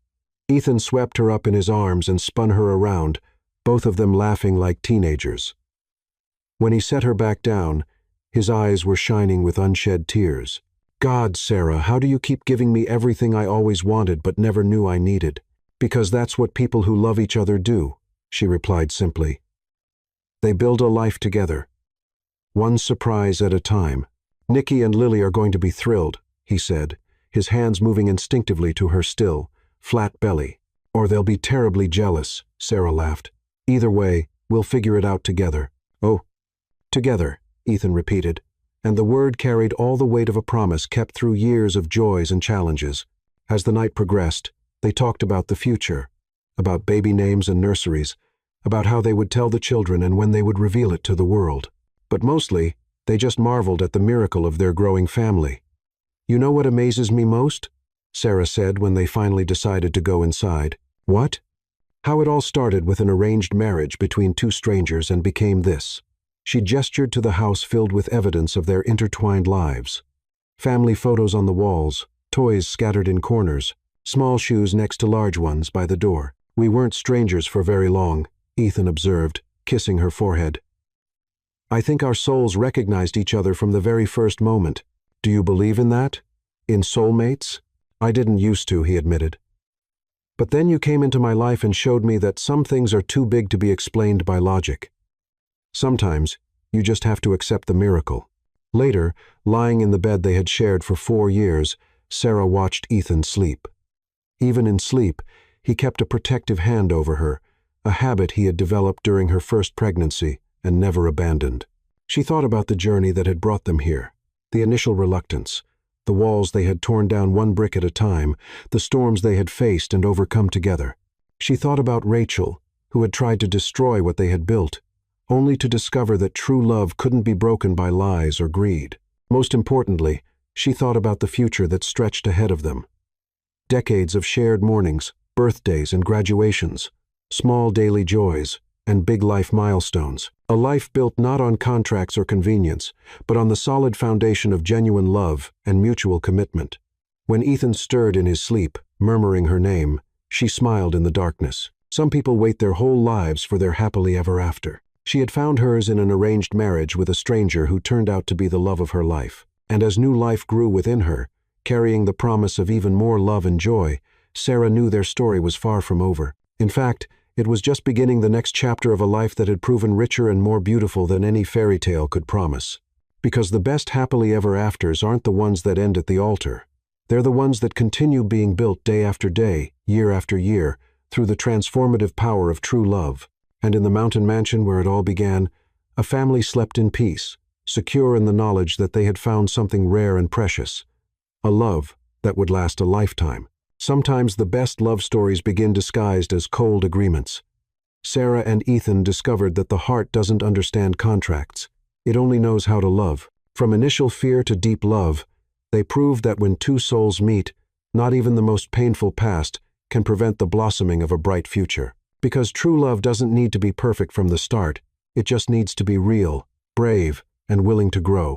Ethan swept her up in his arms and spun her around, both of them laughing like teenagers. When he set her back down, his eyes were shining with unshed tears. "God, Sarah, how do you keep giving me everything I always wanted but never knew I needed?" "Because that's what people who love each other do," she replied simply. They build a life together, one surprise at a time. "Nikki and Lily are going to be thrilled," he said, his hands moving instinctively to her still, flat belly. "Or they'll be terribly jealous," Sarah laughed. "Either way, we'll figure it out together." "Oh, together," Ethan repeated, and the word carried all the weight of a promise kept through years of joys and challenges. As the night progressed, they talked about the future, about baby names and nurseries, about how they would tell the children and when they would reveal it to the world. But mostly, they just marveled at the miracle of their growing family. "You know what amazes me most?" Sarah said when they finally decided to go inside. "What?" "How it all started with an arranged marriage between two strangers and became this." She gestured to the house filled with evidence of their intertwined lives. Family photos on the walls, toys scattered in corners, small shoes next to large ones by the door. "We weren't strangers for very long," Ethan observed, kissing her forehead. "I think our souls recognized each other from the very first moment. Do you believe in that? In soulmates?" "I didn't used to," he admitted. "But then you came into my life and showed me that some things are too big to be explained by logic. Sometimes, you just have to accept the miracle." Later, lying in the bed they had shared for 4 years, Sarah watched Ethan sleep. Even in sleep, he kept a protective hand over her, a habit he had developed during her first pregnancy and never abandoned. She thought about the journey that had brought them here, the initial reluctance, the walls they had torn down one brick at a time, the storms they had faced and overcome together. She thought about Rachel, who had tried to destroy what they had built, only to discover that true love couldn't be broken by lies or greed. Most importantly, she thought about the future that stretched ahead of them. Decades of shared mornings, birthdays and graduations, small daily joys, and big life milestones. A life built not on contracts or convenience, but on the solid foundation of genuine love and mutual commitment. When Ethan stirred in his sleep, murmuring her name, she smiled in the darkness. Some people wait their whole lives for their happily ever after. She had found hers in an arranged marriage with a stranger who turned out to be the love of her life. And as new life grew within her, carrying the promise of even more love and joy, Sarah knew their story was far from over. In fact, it was just beginning the next chapter of a life that had proven richer and more beautiful than any fairy tale could promise. Because the best happily ever afters aren't the ones that end at the altar. They're the ones that continue being built day after day, year after year, through the transformative power of true love. And in the mountain mansion where it all began, a family slept in peace, secure in the knowledge that they had found something rare and precious, a love that would last a lifetime. Sometimes the best love stories begin disguised as cold agreements. Sarah and Ethan discovered that the heart doesn't understand contracts. It only knows how to love. From initial fear to deep love, they proved that when two souls meet, not even the most painful past can prevent the blossoming of a bright future. Because true love doesn't need to be perfect from the start, it just needs to be real, brave, and willing to grow.